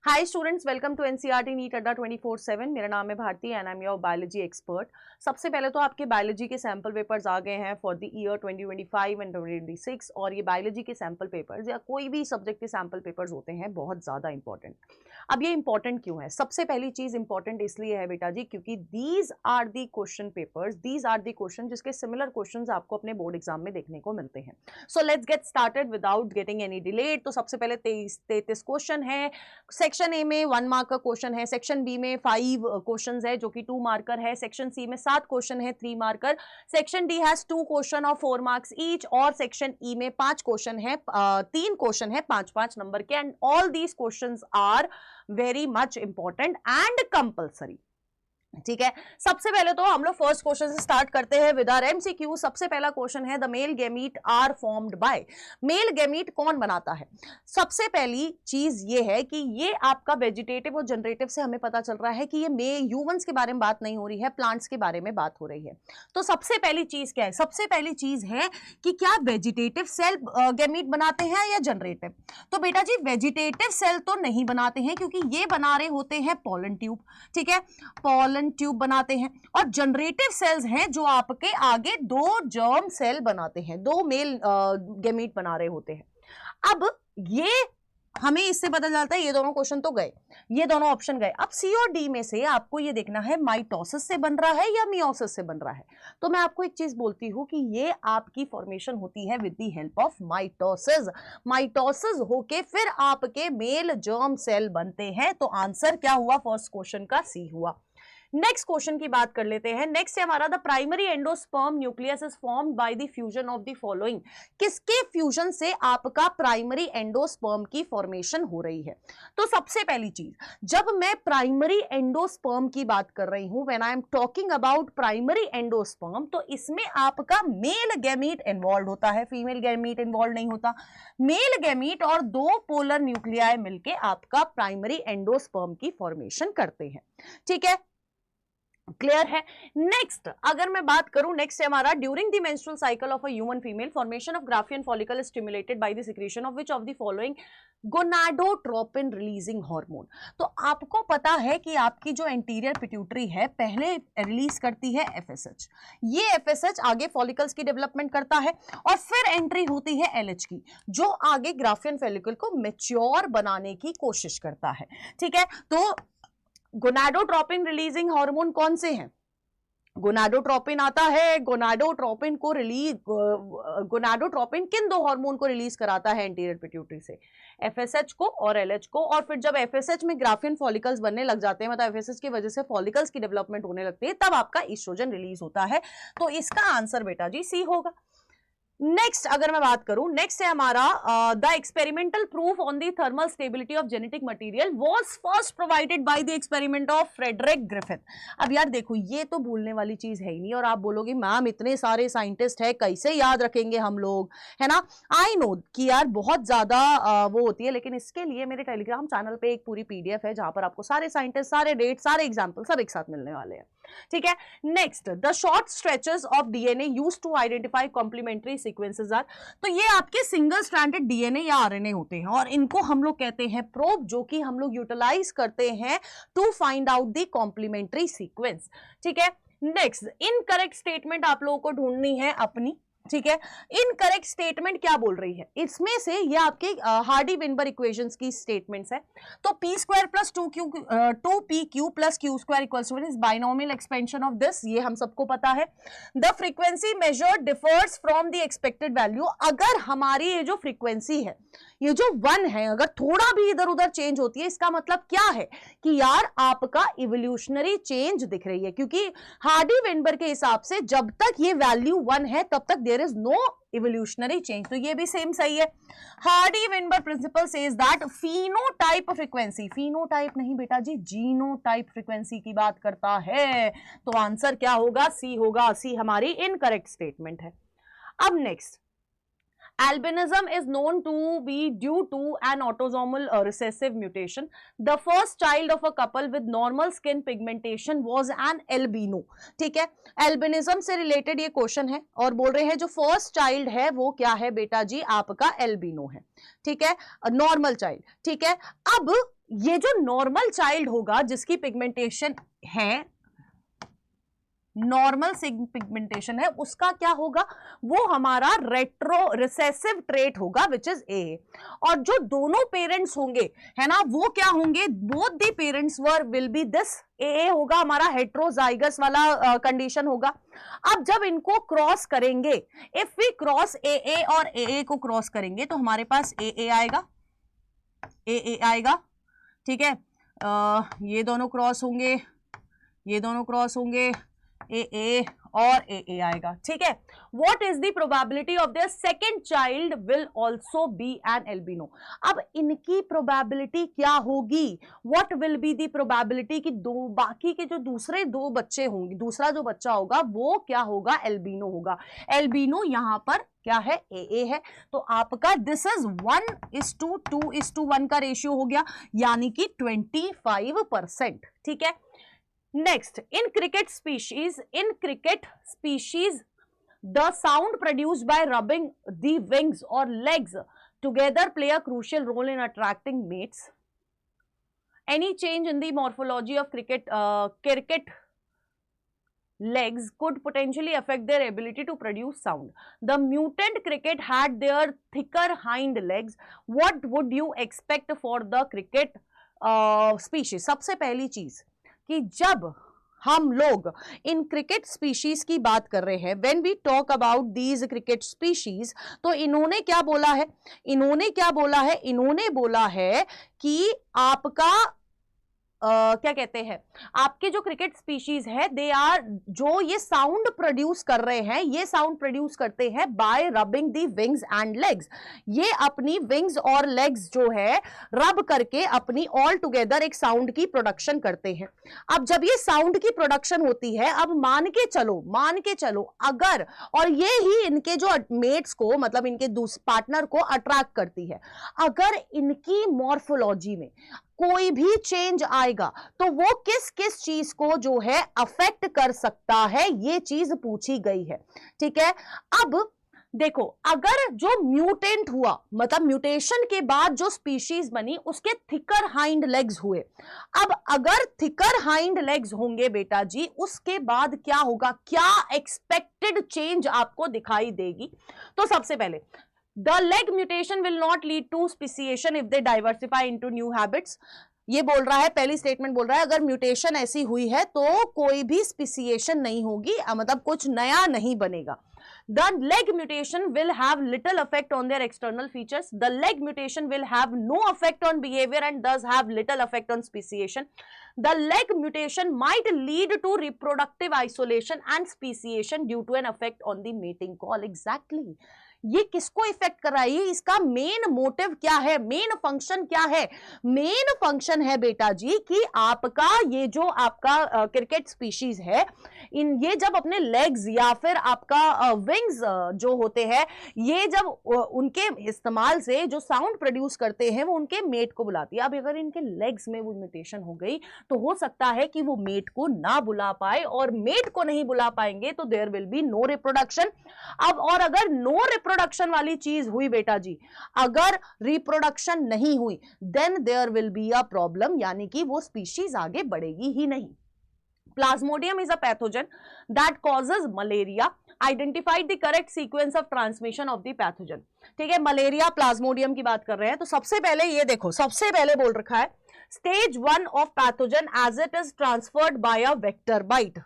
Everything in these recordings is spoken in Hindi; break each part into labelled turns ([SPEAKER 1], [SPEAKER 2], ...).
[SPEAKER 1] Hi students, welcome to NCERT NEET Adda 24/7। मेरा नाम है Bharti and I am your biology expert. सबसे पहले तो आपके बायोलॉजी के सैंपल पेपर्स आ गए हैं फॉर द ईयर 2025 एंड 2026। और ये बायोलॉजी के सैंपल पेपर्स या कोई भी सब्जेक्ट के सैंपल पेपर्स होते हैं बहुत ज़्यादा इंपॉर्टेंट। अब ये इंपॉर्टेंट क्यों है? सबसे पहली चीज़ इंपॉर्टेंट इसलिए है बेटा जी क्योंकि these are the question papers, these are the question जिसके सिमिलर क्वेश्चन आपको अपने बोर्ड एग्जाम में देखने को मिलते हैं। So let's get started without getting any delay. तो सबसे पहले 33 क्वेश्चन है। सेक्शन ए में 1 मार्क का क्वेश्चन है, सेक्शन बी में 5 क्वेश्चंस है जो कि 2 मार्कर है, सेक्शन सी में 7 क्वेश्चन है 3 marker, section D has 2 question of 4 marks each और सेक्शन ई में 5 क्वेश्चन है, 3 क्वेश्चन है 5-5 नंबर के। And all these questions are very much important and compulsory. ठीक है, सबसे पहले तो हम लोग फर्स्ट क्वेश्चन से स्टार्ट करते हैं विद आवर एमसीक्यू। सबसे पहला क्वेश्चन है, the male gamete are formed by. Male gamete कौन बनाता है? सबसे पहली चीज ये है कि ये आपका वेजिटेटिव और जनरेटिव से हमें पता चल रहा है कि ये ह्यूमंस के बारे में बात नहीं हो रही है, प्लांट्स के बारे में बात हो रही है। तो सबसे पहली चीज क्या है? सबसे पहली चीज है कि क्या वेजिटेटिव सेल गैमीट बनाते हैं या जनरेटिव? तो बेटा जी वेजिटेटिव सेल तो नहीं बनाते हैं क्योंकि ये बना रहे होते हैं पॉलन ट्यूब। ठीक है, पॉलन ट्यूब बनाते हैं। और जनरेटिव सेल्स हैं जो आपके आगे 2 जर्म सेल बनाते हैं, 2 मेल गैमीट बना रहे होते हैं। अब ये हमें इससे पता चलता है ये दोनों क्वेश्चन तो गए, ये दोनों ऑप्शन गए। अब सी और डी में से आपको ये देखना है माइटोसिस से बन रहा है या मियोसिस से बन रहा है। तो मैं आपको एक चीज बोलती हूं कि ये आपकी फॉर्मेशन होती है with the help of mitosis. Mitosis होके फिर आपके मेल जर्म सेल बनते हैं। तो आंसर क्या हुआ फर्स्ट क्वेश्चन का? सी हुआ। नेक्स्ट क्वेश्चन की बात कर लेते हैं। नेक्स्ट है हमारा, the primary endosperm nucleus is formed by the fusion of the following. किसके फ्यूजन से आपका प्राइमरी एंडोस्पर्म की फॉर्मेशन हो रही है? तो सबसे पहली चीज, जब मैं प्राइमरी एंडोस्पर्म की बात कर रही हूं, when I am talking about primary endosperm, तो इसमें आपका मेल गैमीट इन्वॉल्व होता है, फीमेल गैमीट इन्वॉल्व नहीं होता। मेल गैमीट और 2 पोलर न्यूक्लियाई मिलके आपका प्राइमरी एंडोस्पर्म की फॉर्मेशन करते हैं। ठीक है, क्लियर है। नेक्स्ट अगर मैं बात करूं, नेक्स्ट है हमारा, during the menstrual cycle of a human female formation of Graafian follicle is stimulated by the secretion of which of the following gonadotropin releasing hormone. तो आपको पता है कि आपकी जो एंटीरियर पिट्यूटरी है पहले रिलीज करती है एफएसएच। ये एफएसएच आगे फॉलिकल्स की डेवलपमेंट करता है और फिर एंट्री होती है एलएच की, जो आगे ग्राफियन फॉलिकल को मैच्योर बनाने की कोशिश करता है। ठीक है, तो गोनाडोट्रोपिन रिलीजिंग हार्मोन कौन से हैं? गोनाडोट्रोपिन आता है। गोनाडोट्रोपिन किन 2 हार्मोन को रिलीज कराता है एंटीरियर पिट्यूटरी से? एफएसएच को और एलएच को। और फिर जब एफएसएच में ग्राफियन फॉलिकल्स बनने लग जाते हैं, मतलब एफएसएच की वजह से फॉलिकल्स की डेवलपमेंट होने लगती है, तब आपका ईस्ट्रोजन रिलीज होता है। तो इसका आंसर बेटा जी सी होगा। नेक्स्ट अगर मैं बात करूं, नेक्स्ट है हमारा, the experimental proof on the thermal stability of genetic material was first provided by the experiment of Frederick Griffith. अब यार देखो, ये तो भूलने वाली चीज है ही नहीं। और आप बोलोगे मैम इतने सारे साइंटिस्ट है, कैसे याद रखेंगे हम लोग, है ना? आई नो कि यार बहुत ज्यादा वो होती है, लेकिन इसके लिए मेरे टेलीग्राम चैनल पे एक पूरी पीडीएफ है जहां पर आपको सारे साइंटिस्ट, सारे डेट, सारे एग्जाम्पल सब एक साथ मिलने वाले हैं। ठीक है, next, the short stretches of DNA used to identify complementary sequences are. तो ये आपके सिंगल स्ट्रैंडेड डीएनए या आरएनए होते हैं और इनको हम लोग कहते हैं प्रोब, जो कि हम लोग यूटिलाइज करते हैं to find out the complementary sequence. ठीक है, नेक्स्ट, इनकरेक्ट स्टेटमेंट आप लोगों को ढूंढनी है अपनी। ठीक है, इनकरेक्ट स्टेटमेंट क्या बोल रही है? इसमें से ये आपके हार्डी विनबर इक्वेशंस की स्टेटमेंट्स है। तो p² + 2pq + q² equals two is binomial expansion of this, ये हम सबको पता है। The frequency measured differs from the expected value. अगर हमारी ये जो फ्रीक्वेंसी है, ये जो 1 है, अगर थोड़ा भी इधर उधर चेंज होती है, इसका मतलब क्या है कि यार आपका इवोल्यूशनरी चेंज दिख रही है। क्योंकि हार्डी विनबर के हिसाब से जब तक ये वैल्यू 1 है तब तक there is no evolutionary change. तो ये भी सेम सही है। Hardy Weinberg principle says that phenotype frequency, phenotype नहीं बेटा जी, जीनोटाइप फ्रीक्वेंसी की बात करता है। तो आंसर क्या होगा? सी होगा। सी हमारी इनकरेक्ट स्टेटमेंट है। अब next, albinism is known to be due to an autosomal recessive mutation. The first child of a couple with normal skin pigmentation was an albino. ठीक है, albinism से रिलेटेड ये क्वेश्चन है और बोल रहे हैं जो फर्स्ट चाइल्ड है वो क्या है बेटा जी? आपका एल्बिनो है। ठीक है, नॉर्मल चाइल्ड। ठीक है, अब ये जो नॉर्मल चाइल्ड होगा जिसकी पिगमेंटेशन है, नॉर्मल पिगमेंटेशन है, उसका क्या होगा, वो हमारा रेट्रो रिसेसिव ट्रेट होगा विच इज ए। और जो दोनों पेरेंट्स होंगे, है ना, वो क्या होंगे, both the parents will be this A होगा, हमारा हेट्रोजाइगस वाला कंडीशन होगा। अब जब इनको क्रॉस करेंगे, इफ वी क्रॉस ए और ए को क्रॉस करेंगे तो हमारे पास ए आएगा, ए आएगा, ठीक है। ये दोनों क्रॉस होंगे, ये दोनों क्रॉस होंगे, ए और ए आएगा, ठीक है। What is the probability of their second child will also be an albino. अब इनकी प्रोबेबिलिटी क्या होगी, what will be the probability कि दो बाकी के जो दूसरे दो बच्चे होंगे, दूसरा जो बच्चा होगा वो क्या होगा, एल्बिनो होगा। एल्बिनो यहां पर क्या है, ए है, तो आपका दिस इज 1:2:1 का रेशियो हो गया, यानी कि 25%, ठीक है। Next, in cricket species, the sound produced by rubbing the wings or legs together play a crucial role in attracting mates. Any change in the morphology of cricket legs could potentially affect their ability to produce sound. The mutant cricket had their thicker hind legs. What would you expect for the cricket species? सबसे पहली चीज कि जब हम लोग इन क्रिकेट स्पीशीज की बात कर रहे हैं, when we talk about these cricket species, तो इन्होंने क्या बोला है, इन्होंने बोला है कि आपका क्या कहते हैं, आपके जो क्रिकेट स्पीशीज है दे आर, जो ये साउंड प्रोड्यूस कर रहे हैं, ये साउंड प्रोड्यूस करते हैं bye rubbing the wings and legs. ये अपनी विंग्स और लेग्स जो है रब करके अपनी ऑल टुगेदर एक साउंड की प्रोडक्शन करते हैं। अब जब ये साउंड की प्रोडक्शन होती है, अब मान के चलो अगर, और ये ही इनके जो मेट्स को, मतलब इनके पार्टनर को अट्रैक्ट करती है, अगर इनकी मॉर्फोलॉजी में कोई भी चेंज आएगा तो वो किस किस चीज को जो है अफेक्ट कर सकता है, ये चीज पूछी गई है, ठीक है। अब देखो, अगर जो म्यूटेंट हुआ, मतलब म्यूटेशन के बाद जो स्पीशीज बनी, उसके थिकर हाइंड लेग्स हुए। अब अगर थिकर हाइंड लेग्स होंगे बेटा जी, उसके बाद क्या होगा, क्या एक्सपेक्टेड चेंज आपको दिखाई देगी। तो सबसे पहले The leg mutation will not lead to speciation if they diversify into new habits. ये बोल रहा है, पहली स्टेटमेंट बोल रहा है अगर म्यूटेशन ऐसी हुई है तो कोई भी स्पेसिएशन नहीं होगी, मतलब कुछ नया नहीं बनेगा। The leg mutation will have little effect on their external features. The leg mutation will have no effect on behavior and does have little effect on speciation. The leg mutation might lead to reproductive isolation and speciation due to an effect on the mating call. Exactly. ये किसको इफेक्ट कर रहा है, ये इसका मेन मोटिव क्या है, मेन फंक्शन क्या है, मेन फंक्शन है बेटा जी कि आपका ये जो आपका क्रिकेट स्पीशीज है, इन ये जब अपने लेग्स या फिर आपका विंग्स जो होते हैं, ये जब उनके इस्तेमाल से जो साउंड प्रोड्यूस करते हैं वो उनके मेट को बुलाती है। अब अगर इनके लेग्स में वो म्यूटेशन हो गई तो हो सकता है कि वो मेट को ना बुला पाए, और मेट को नहीं बुला पाएंगे तो there will be no reproduction. अब और अगर नो रिप्रोडक्शन वाली चीज हुई बेटा जी, अगर रिप्रोडक्शन नहीं हुई then there will be a problem, यानी कि वो स्पीशीज आगे बढ़ेगी ही नहीं। Plasmodium is a pathogen that causes malaria. Identified the correct sequence of transmission of the pathogen. ठीक है, मलेरिया प्लाज्मोडियम की बात कर रहे हैं, तो सबसे पहले ये देखो, सबसे पहले बोल रखा है stage 1 of pathogen as it is transferred by a vector bite.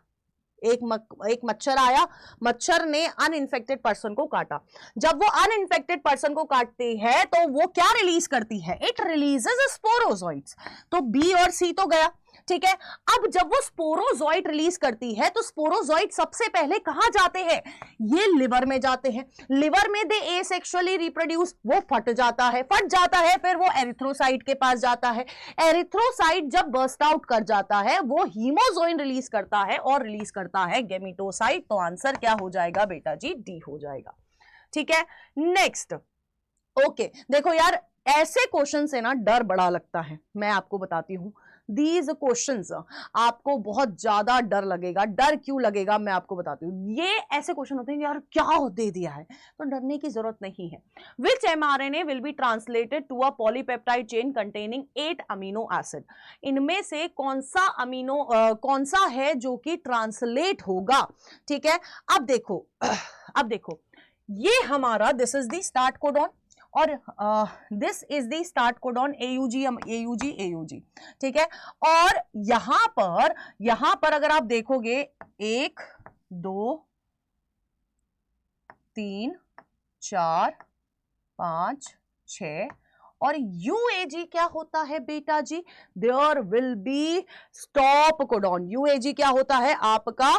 [SPEAKER 1] एक मच्छर आया, मच्छर ने अनइंफेक्टेड पर्सन को काटा। जब वो अनइंफेक्टेड पर्सन को काटती है तो वो क्या रिलीज करती है, इट रिलीजेस स्पोरोजोइट्स। तो बी और सी तो गया, ठीक है। अब जब वो स्पोरोजोइट रिलीज करती है तो स्पोरोजोइट सबसे पहले कहां जाते हैं, ये लिवर में जाते हैं। लिवर में दे एसेक्सुअली रिप्रोड्यूस, वो फट जाता है, फिर वो एरिथ्रोसाइट के पास जाता है। एरिथ्रोसाइट जब बर्स्ट आउट कर जाता है वो हीमोजोइन रिलीज करता है और रिलीज करता है गेमिटोसाइट। तो आंसर क्या हो जाएगा बेटा जी, डी हो जाएगा, ठीक है। नेक्स्ट, ओके, देखो यार ऐसे क्वेश्चन से ना डर बड़ा लगता है, मैं आपको बताती हूं। दीज क्वेश्चंस आपको बहुत ज्यादा डर लगेगा। डर क्यों लगेगा मैं आपको बताती हूँ। ये ऐसे क्वेश्चन होते हैं यार क्या दे दिया है, तो डरने की जरूरत नहीं है। Which mRNA will be translated to a polypeptide chain containing 8 amino acid. इनमें से कौन सा है जो कि ट्रांसलेट होगा, ठीक है। अब देखो अब देखो, ये हमारा this is the start codon और this is the start codon AUG AUG, ठीक है। और यहां पर अगर आप देखोगे 1 2 3 4 5 6 और UAG क्या होता है बेटा जी, there will be stop codon. UAG क्या होता है आपका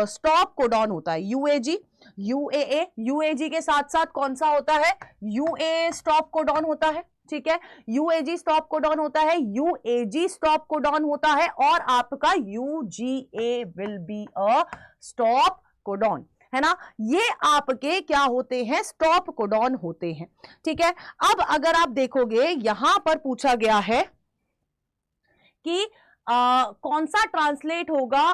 [SPEAKER 1] स्टॉप कोडॉन होता है UAG। UAA UAG के साथ साथ कौन सा होता है, UAA स्टॉप कोडॉन होता है, ठीक है। UAG स्टॉप कोडॉन होता है, UAG स्टॉप कोडॉन होता है और आपका UGA will be a stop codon, है ना। ये आपके क्या होते हैं, स्टॉप कोडॉन होते हैं, ठीक है। अब अगर आप देखोगे यहां पर पूछा गया है कि कौन सा ट्रांसलेट होगा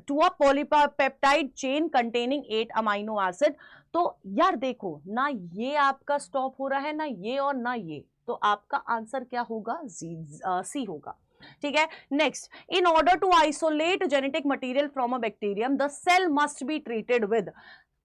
[SPEAKER 1] to a polypeptide chain containing 8 amino acid, तो यार देखो ना ये आपका स्टॉप हो रहा है ना ये और ना ये, तो आपका आंसर क्या होगा, सी होगा, ठीक है। Next, in order to isolate genetic material from a bacterium the cell must be treated with.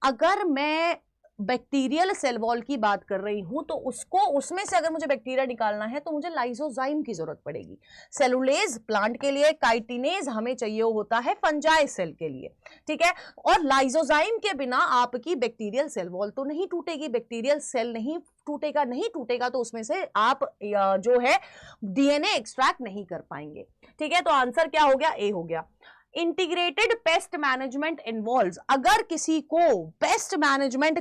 [SPEAKER 1] अगर मैं बैक्टीरियल सेल वॉल की बात कर रही हूं तो उसमें से अगर मुझे बैक्टीरिया निकालना है तो मुझे लाइसोजाइम की जरूरत पड़ेगी। सेलुलेज प्लांट के लिए, काइटिनेज हमें चाहिए होता है फंजाई सेल के लिए, ठीक है। और लाइसोजाइम के बिना आपकी बैक्टीरियल सेल वॉल तो नहीं टूटेगी, बैक्टीरियल सेल नहीं टूटेगा तो उसमें से आप जो है DNA एक्सट्रैक्ट नहीं कर पाएंगे, ठीक है। तो आंसर क्या हो गया, ए हो गया। इंटीग्रेटेड पेस्ट मैनेजमेंट इन्वॉल्व्स, अगर किसी को पेस्ट मैनेजमेंट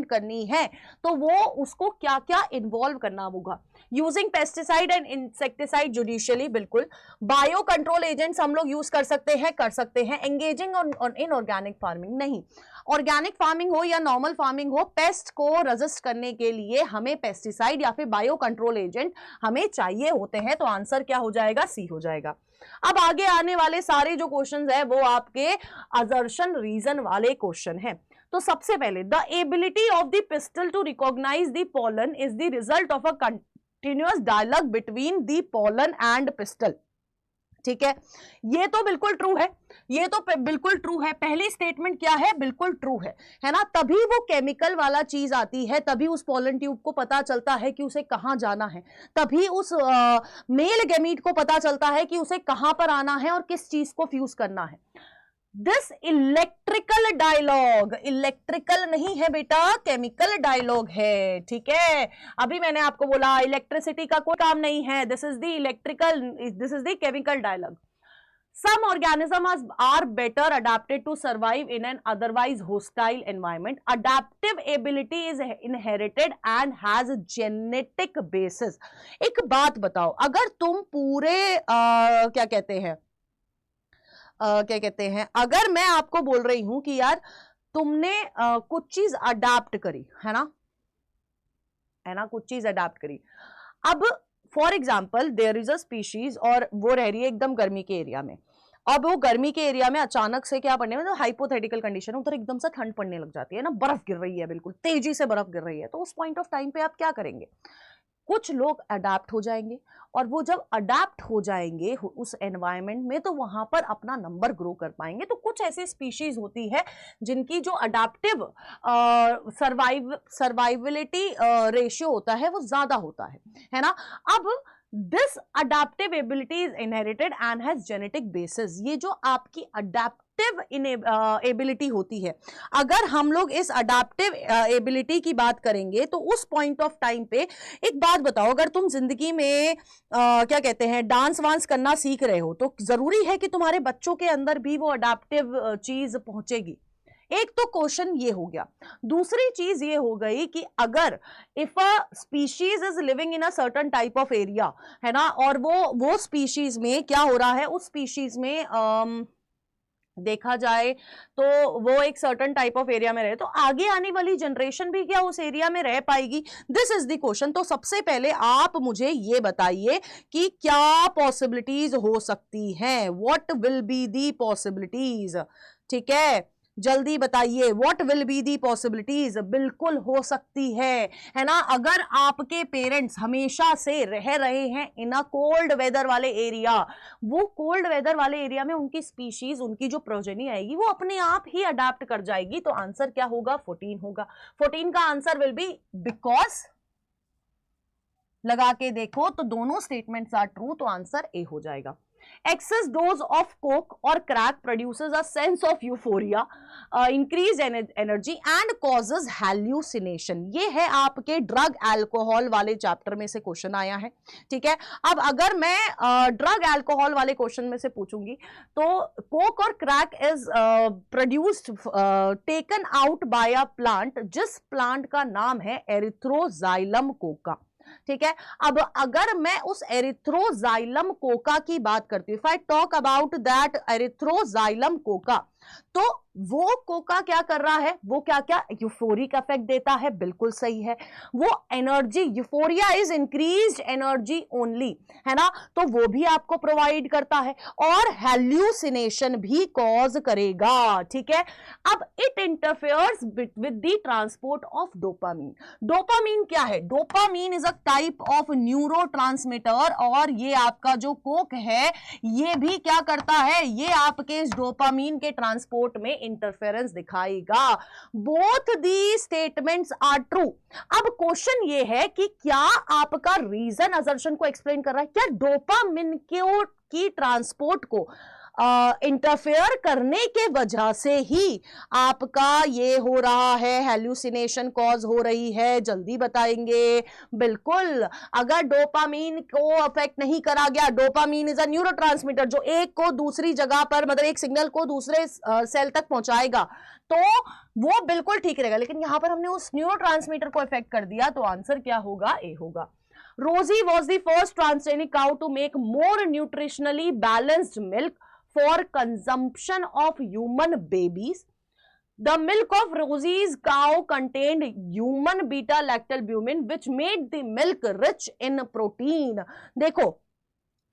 [SPEAKER 1] करनी है तो वो उसको क्या क्या इन्वॉल्व करना होगा। Using pesticide and insecticide judicially, बिल्कुल। बायो कंट्रोल एजेंट्स हम लोग यूज कर सकते हैं। एंगेजिंग इन ऑर्गेनिक फार्मिंग, नहीं, ऑर्गेनिक फार्मिंग हो या नॉर्मल फार्मिंग हो, पेस्ट को रेजिस्ट करने के लिए हमें पेस्टिसाइड या फिर बायो कंट्रोल एजेंट हमें चाहिए होते हैं, तो आंसर क्या हो जाएगा, सी हो जाएगा। अब आगे आने वाले सारे जो क्वेश्चंस है वो आपके असर्शन रीजन वाले क्वेश्चन हैं। तो सबसे पहले, the ability of the pistil to recognize the pollen is the result of a continuous dialogue between the pollen and pistil, ठीक है। ये तो बिल्कुल ट्रू है, पहली स्टेटमेंट क्या है, बिल्कुल ट्रू है ना। तभी वो केमिकल वाला चीज आती है, तभी उस पॉलन ट्यूब को पता चलता है कि उसे कहां जाना है, तभी उस मेल गैमीट को पता चलता है कि उसे कहां पर आना है और किस चीज को फ्यूज करना है। दिस इलेक्ट्रिकल डायलॉग, इलेक्ट्रिकल नहीं है बेटा, केमिकल डायलॉग है, ठीक है। अभी मैंने आपको बोला इलेक्ट्रिसिटी का कोई काम नहीं है, this is the chemical dialogue. Some organisms are better adapted to survive in an otherwise hostile environment. Adaptive ability is inherited and has a genetic basis. एक बात बताओ, अगर तुम पूरे क्या कहते हैं अगर मैं आपको बोल रही हूं कि यार तुमने कुछ चीज अडाप्ट करी है ना, कुछ चीज अडाप्ट करी। अब for example there is a species और वो रह रही है एकदम गर्मी के एरिया में। अब वो गर्मी के एरिया में अचानक से क्या पड़ने में, तो हाइपोथेटिकल कंडीशन, उधर एकदम से ठंड पड़ने लग जाती है ना, बर्फ गिर रही है, बिल्कुल तेजी से बर्फ गिर रही है। तो उस पॉइंट ऑफ टाइम पे आप क्या करेंगे, कुछ लोग अडाप्ट हो जाएंगे और वो जब अडाप्ट हो जाएंगे उस एनवायरनमेंट में तो वहां पर अपना नंबर ग्रो कर पाएंगे। तो कुछ ऐसी स्पीशीज होती है जिनकी जो अडाप्टिव सर्वाइवलिटी रेशियो होता है वो ज्यादा होता है ना। अब this adaptive ability is inherited and has genetic basis. ये जो आपकी अडेप्टिव एबिलिटी होती है, अगर हम लोग इस अडेप्टिव एबिलिटी की बात करेंगे तो उस पॉइंट ऑफ टाइम पे एक बात बताओ, अगर तुम जिंदगी में क्या कहते हैं डांस वांस करना सीख रहे हो तो जरूरी है कि तुम्हारे बच्चों के अंदर भी वो अडेप्टिव चीज पहुंचेगी। एक तो क्वेश्चन ये हो गया। दूसरी चीज ये हो गई कि अगर if a species is living in a certain type of area, है ना, और वो स्पीशीज में क्या हो रहा है, उस स्पीशीज में देखा जाए तो वो एक सर्टन टाइप ऑफ एरिया में रहे, तो आगे आने वाली जनरेशन भी क्या उस एरिया में रह पाएगी? This is the question. तो सबसे पहले आप मुझे ये बताइए कि क्या पॉसिबिलिटीज हो सकती हैं, what will be the possibilities. ठीक है, जल्दी बताइए, what will be the possibilities. बिल्कुल हो सकती है ना। अगर आपके पेरेंट्स हमेशा से रह रहे हैं इन अ कोल्ड वेदर वाले एरिया, वो कोल्ड वेदर वाले एरिया में उनकी स्पीशीज, उनकी जो प्रोजेनी आएगी वो अपने आप ही अडाप्ट कर जाएगी। तो आंसर क्या होगा? 14 होगा। 14 का आंसर विल बी बिकॉज। लगा के देखो तो दोनों स्टेटमेंट्स आर ट्रू, तो आंसर ए हो जाएगा। Excess dose of coke or crack produces a sense of euphoria, increased energy and causes hallucination। ये है आपके ड्रग अल्कोहल वाले चैप्टर में से क्वेश्चन आया है। ठीक है, अब अगर मैं ड्रग अल्कोहल वाले क्वेश्चन में से पूछूंगी तो कोक और crack is produced taken out by a plant, जिस प्लांट का नाम है एरिथ्रोजाइलम कोका। ठीक है, अब अगर मैं उस एरिथ्रोजाइलम कोका की बात करती हूं, if I talk about that Erythroxylum Coca, तो वो कोका क्या कर रहा है? वो क्या क्या यूफोरिक इफेक्ट देता है, बिल्कुल सही है। वो energy, euphoria is increased energy only, है ना, तो वो भी आपको प्रोवाइड करता है, और हेल्यूसिनेशन भी कॉज करेगा। ठीक है, अब it interferes with the transport of dopamine. Dopamine क्या है? Dopamine is a type of neurotransmitter, और ये आपका जो कोक है ये भी क्या करता है? ये आपके इस डोपामीन के ट्रांसपोर्ट में इंटरफेरेंस दिखाएगा। Both the statements are true. अब क्वेश्चन ये है कि क्या आपका रीजन असर्शन को एक्सप्लेन कर रहा है? क्या डोपामिन की ट्रांसपोर्ट को इंटरफेयर करने के वजह से ही आपका ये हो रहा है, हेल्यूसिनेशन कॉज हो रही है? जल्दी बताएंगे। बिल्कुल, अगर डोपामीन को अफेक्ट नहीं करा गया, डोपामीन इज अ न्यूरोट्रांसमीटर जो एक को दूसरी जगह पर, मतलब एक सिग्नल को दूसरे सेल तक पहुंचाएगा, तो वो बिल्कुल ठीक रहेगा। लेकिन यहां पर हमने उस न्यूरोट्रांसमीटर को इफेक्ट कर दिया, तो आंसर क्या होगा? ए होगा। Rosie was the first transgenic cow to make more nutritionally balanced milk for consumption of human babies. The milk of Rosie's cow contained human beta-lactalbumin, which made the milk rich in protein. देखो,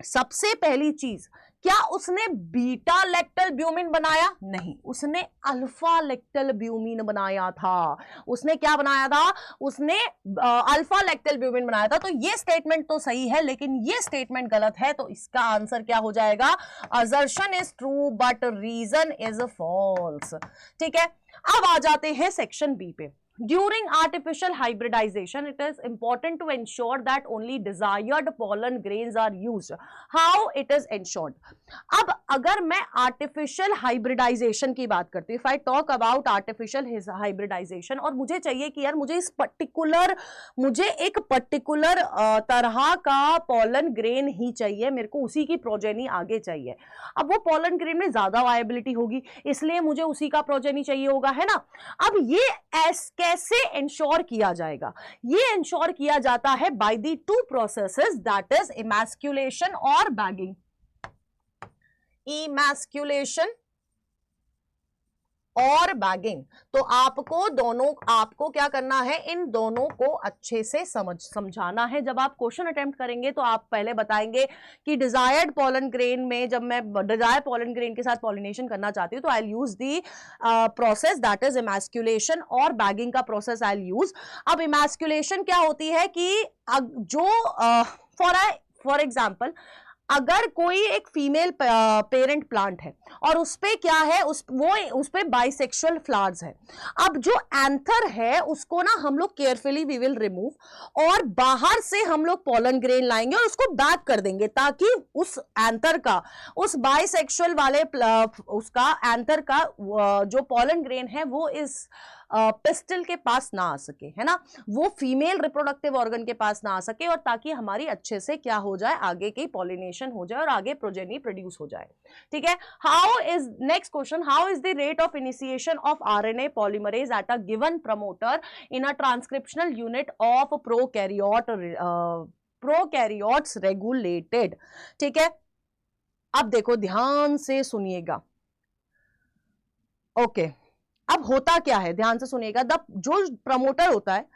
[SPEAKER 1] सबसे पहली चीज, क्या उसने बीटा लैक्टलब्यूमिन बनाया? नहीं, उसने अल्फा लैक्टलब्यूमिन बनाया था। उसने क्या बनाया था? उसने अल्फा लैक्टलब्यूमिन बनाया था। तो ये स्टेटमेंट तो सही है, लेकिन ये स्टेटमेंट गलत है, तो इसका आंसर क्या हो जाएगा? Assertion is true but reason is false. ठीक है, अब आ जाते हैं सेक्शन बी पे। During artificial hybridization, it is important to ensure that only desired pollen grains are used. How it is ensured? अब अगर मैं artificial hybridization की बात करती हूँ, if I talk about artificial hybridization, और मुझे चाहिए कि यार मुझे एक पर्टिकुलर तरह का pollen grain ही चाहिए, मेरे को उसी की प्रोजेनी आगे चाहिए। अब वो pollen grain में ज्यादा वायबिलिटी होगी, इसलिए मुझे उसी का प्रोजेनी चाहिए होगा, है ना। अब ये कैसे इंश्योर किया जाएगा? ये इंश्योर किया जाता है by the two processes, that is emasculation और बैगिंग। इमैस्कुलेशन और बैगिंग, तो आपको क्या करना है? इन दोनों को अच्छे से समझाना है। जब आप क्वेश्चन अटेम्प्ट करेंगे तो आप पहले बताएंगे कि डिजायर्ड पॉलन ग्रेन में, जब मैं डिजायर्ड पॉलन ग्रेन के साथ पॉलिनेशन करना चाहती हूँ, तो I will use the process that is emasculation, और बैगिंग का प्रोसेस आई विल यूज। अब इमैस्कुलेशन क्या होती है कि जो फॉर एग्जाम्पल, अगर कोई एक फीमेल पेरेंट प्लांट है और उस पे क्या है, उस पे बाइसेक्सुअल फ्लावर्स है। अब जो एंथर है उसको ना हम लोग केयरफुली वी विल रिमूव, और बाहर से हम लोग पॉलन ग्रेन लाएंगे और उसको बैक कर देंगे, ताकि उस एंथर का, उस बाइसेक्सुअल वाले उसका एंथर का जो पॉलन ग्रेन है वो इस पिस्टल के पास ना आ सके, है ना, वो फीमेल रिप्रोडक्टिव ऑर्गन के पास ना आ सके, और ताकि हमारी अच्छे से क्या हो जाए, आगे की पॉलिनेशन हो जाए और आगे प्रोजेनी प्रोड्यूस हो जाए। ठीक है, how is, next question, how is the rate of initiation of RNA polymerase at a given promoter in a transcriptional unit of prokaryotes regulated. ठीक है, अब देखो ध्यान से सुनिएगा, ओके, अब होता क्या है, ध्यान से सुनिएगा। जो प्रमोटर होता है,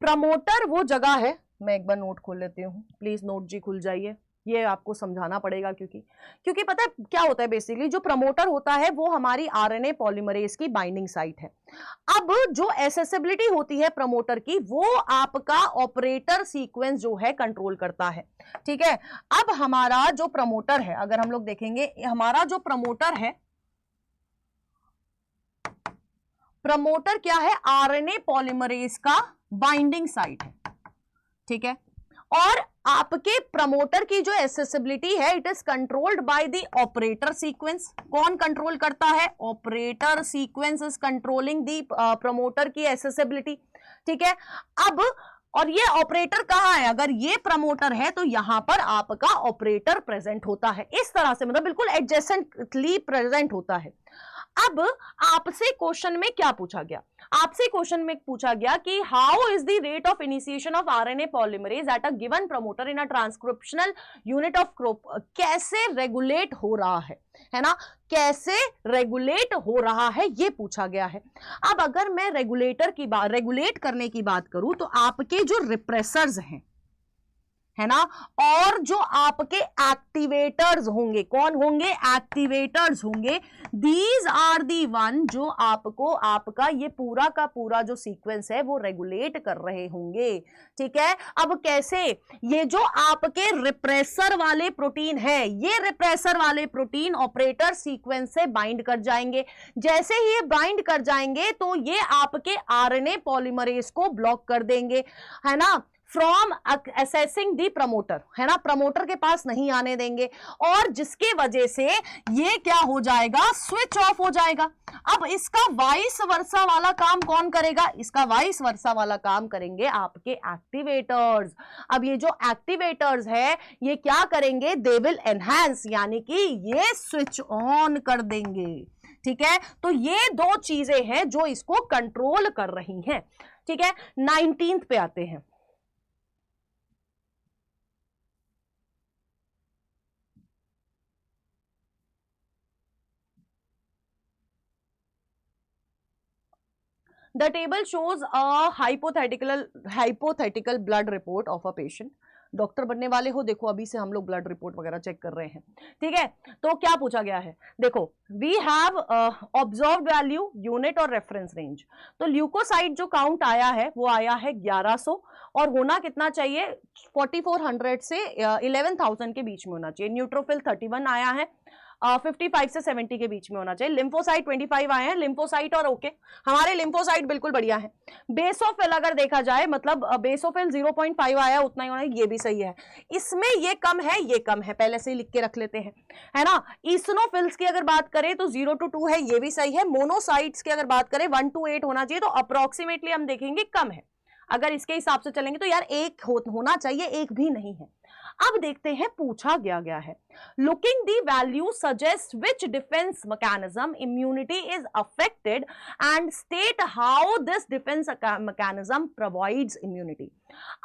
[SPEAKER 1] प्रमोटर वो जगह है, मैं एक बार नोट खोल लेती हूँ, प्लीज नोट जी खुल जाइए, ये आपको समझाना पड़ेगा, क्योंकि पता है क्या होता है, बेसिकली जो प्रमोटर होता है वो हमारी आरएनए पॉलीमरेज की बाइंडिंग साइट है। अब जो एसेसिबिलिटी होती है प्रमोटर की, वो आपका ऑपरेटर सीक्वेंस जो है कंट्रोल करता है, ठीक है। अब हमारा जो प्रमोटर है, अगर हम लोग देखेंगे, हमारा जो प्रमोटर है, प्रमोटर क्या है, आरएनए पॉलीमरेज का बाइंडिंग साइट है, ठीक है। और आपके प्रमोटर की जो एसेसिबिलिटी है, it is controlled by the operator sequence. कौन कंट्रोल करता है, operator sequence is controlling the promoter की एसेसिबिलिटी, ठीक है। अब और ये ऑपरेटर कहां है, अगर ये प्रमोटर है तो यहां पर आपका ऑपरेटर प्रेजेंट होता है, इस तरह से, मतलब बिल्कुल एडजेसेंटली प्रेजेंट होता है। अब आपसे क्वेश्चन में क्या पूछा गया, आपसे क्वेश्चन में पूछा गया कि how is the rate of initiation of RNA polymerase at a given promoter in a transcriptional unit of crop, कैसे रेगुलेट हो रहा है ना, कैसे रेगुलेट हो रहा है, ये पूछा गया है। अब अगर मैं रेगुलेटर की बात, रेगुलेट करने की बात करूं, तो आपके जो रिप्रेसर्स हैं, है ना, और जो आपके एक्टिवेटर्स होंगे, कौन होंगे, एक्टिवेटर्स होंगे, दीज आर दी वन जो आपको आपका ये पूरा का पूरा जो सीक्वेंस है वो रेगुलेट कर रहे होंगे, ठीक है। अब कैसे, ये जो आपके रिप्रेसर वाले प्रोटीन है, ये रिप्रेसर वाले प्रोटीन ऑपरेटर सीक्वेंस से बाइंड कर जाएंगे। जैसे ही ये बाइंड कर जाएंगे तो ये आपके आरएनए पॉलीमरेज को ब्लॉक कर देंगे, है ना, फ्रॉम असेसिंग दी प्रमोटर, है ना, प्रमोटर के पास नहीं आने देंगे, और जिसके वजह से ये क्या हो जाएगा, स्विच ऑफ हो जाएगा। अब इसका वाइस वर्सा वाला काम कौन करेगा, इसका वाइस वर्सा वाला काम करेंगे आपके एक्टिवेटर्स। अब ये जो एक्टिवेटर्स है ये क्या करेंगे, दे विल एनहांस, यानी कि ये स्विच ऑन कर देंगे, ठीक है। तो ये दो चीजें हैं जो इसको कंट्रोल कर रही हैं, ठीक है। 19th पे आते हैं। The table shows a hypothetical blood report of a patient. Doctor बनने वाले हो, देखो अभी से हम लोग ब्लड रिपोर्ट वगैरह चेक कर रहे हैं, ठीक है। तो क्या पूछा गया है, देखो, we have observed value, unit और रेफरेंस रेंज। तो ल्यूकोसाइट जो काउंट आया है वो आया है 1100, और होना कितना चाहिए, 4400 से 11000 के बीच में होना चाहिए। न्यूट्रोफिल 31 आया है, 55 से 70 के बीच में होना चाहिए। लिम्फोसाइट 25 आए हैं, लिम्फोसाइट और ओके, हमारे लिम्फोसाइट बिल्कुल बढ़िया है। बेसोफिल अगर देखा जाए, मतलब बेसोफिल 0.5 आया, उतना ही होना है, ये भी सही है। इसमें ये कम है, ये कम है, पहले से ही लिख के रख लेते हैं, है ना। ईसनोफिल्स की अगर बात करें तो 0 to 2 है, ये भी सही है। मोनोसाइट्स की अगर बात करें 1 to 8 होना चाहिए, तो अप्रोक्सीमेटली हम देखेंगे कम है। अगर इसके हिसाब से चलेंगे तो यार एक होना चाहिए, एक भी नहीं है। अब देखते हैं पूछा गया है, looking the value suggest which defence mechanism immunity is affected and state how this defence mechanism provides immunity.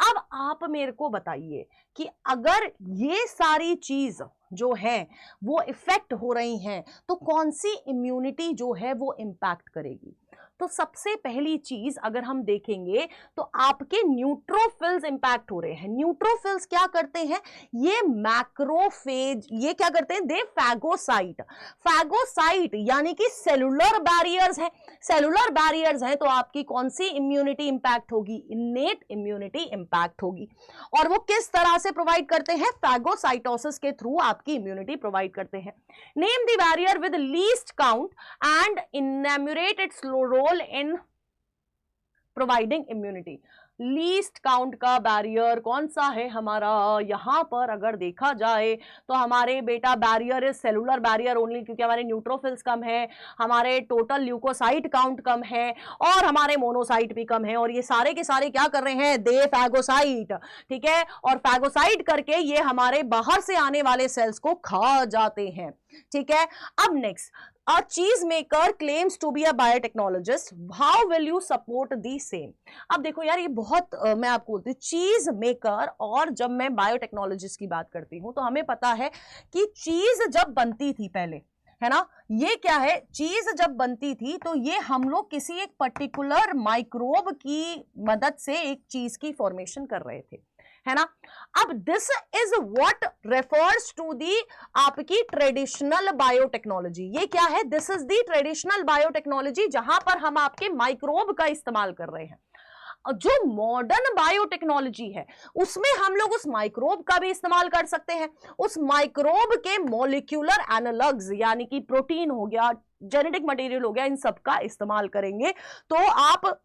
[SPEAKER 1] अब आप मेरे को बताइए कि अगर ये सारी चीज जो है वो इफेक्ट हो रही हैं तो कौन सी इम्यूनिटी जो है वो इंपैक्ट करेगी। तो सबसे पहली चीज अगर हम देखेंगे तो आपके न्यूट्रोफिल्स इंपैक्ट हो रहे हैं। न्यूट्रोफिल्स क्या करते हैं, ये मैक्रोफेज, ये क्या करते हैं, दे फैगोसाइट। फैगोसाइट यानी कि सेलुलर बैरियर्स हैं, सेलुलर बैरियर्स हैं, तो आपकी कौन सी इम्यूनिटी इंपैक्ट होगी, इनेट इम्यूनिटी इंपैक्ट होगी। और वो किस तरह से प्रोवाइड करते हैं, फैगोसाइटोसिस के थ्रू आपकी इम्यूनिटी प्रोवाइड करते हैं। Name the barrier with least count and enumerate its role in providing immunity। Least count का बैरियर कौन सा है हमारा, यहां पर अगर देखा जाए तो हमारे बेटा barrier is cellular barrier only, क्योंकि हमारे न्यूट्रोफिल्स कम है, हमारे टोटल ल्यूकोसाइट काउंट कम है, और हमारे मोनोसाइट भी कम है, और ये सारे के सारे क्या कर रहे हैं, दे फैगोसाइट, ठीक है। और फैगोसाइट करके ये हमारे बाहर से आने वाले सेल्स को खा जाते हैं, ठीक है। अब next, A cheese maker claims to be a biotechnologist. How will you support the same? अब देखो यार, ये बहुत मैं आपको बोलती हूँ, चीज मेकर और जब मैं बायोटेक्नोलॉजिस्ट की बात करती हूँ तो हमें पता है कि चीज जब बनती थी पहले, है ना। ये क्या है, चीज जब बनती थी तो ये हम लोग किसी एक पर्टिकुलर माइक्रोब की मदद से एक चीज की फॉर्मेशन कर रहे थे, है ना। अब this is what refers to the आपकी ट्रेडिशनल बायोटेक्नोलॉजी। ये क्या है, this is the traditional biotechnology, जहां पर हम आपके माइक्रोब का इस्तेमाल कर रहे हैं। जो मॉडर्न बायोटेक्नोलॉजी है उसमें हम लोग उस माइक्रोब का भी इस्तेमाल कर सकते हैं, उस माइक्रोब के मॉलिक्यूलर एनालॉग्स यानी कि प्रोटीन हो गया, जेनेटिक मटेरियल हो गया, इन सब का इस्तेमाल करेंगे। तो आप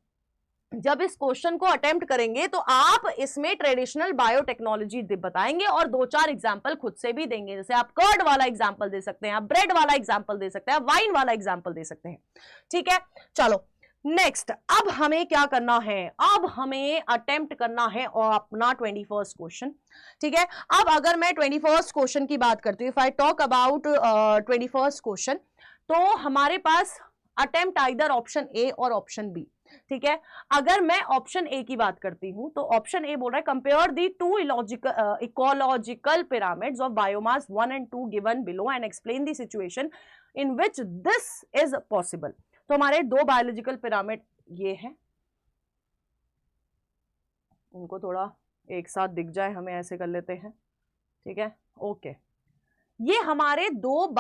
[SPEAKER 1] जब इस क्वेश्चन को अटेम्प्ट करेंगे तो आप इसमें ट्रेडिशनल बायोटेक्नोलॉजी बताएंगे और 2-4 एग्जांपल खुद से भी देंगे। जैसे आप कर्ड वाला एग्जांपल दे सकते हैं, आप ब्रेड वाला एग्जांपल दे सकते हैं, आप वाइन वाला एग्जांपल दे सकते हैं, ठीक है। चलो नेक्स्ट, अब हमें क्या करना है, अब हमें अटेम्प्ट करना है और अपना 21st क्वेश्चन, ठीक है। अब अगर मैं 21st क्वेश्चन की बात करती हूँ, if I talk about 21st question, तो हमारे पास अटेम्प्ट आइदर ऑप्शन ए और ऑप्शन बी, ठीक है। अगर मैं ऑप्शन ए की बात करती हूं तो ऑप्शन ए बोल रहा है compare the two ecological pyramids of biomass 1 and 2 given below and explain the situation in which this is possible. तो हमारे दो बायोलॉजिकल पिरामिड ये हैं, उनको थोड़ा एक साथ दिख जाए हमें, ऐसे कर लेते हैं, ठीक है, ओके। ये हमारे दो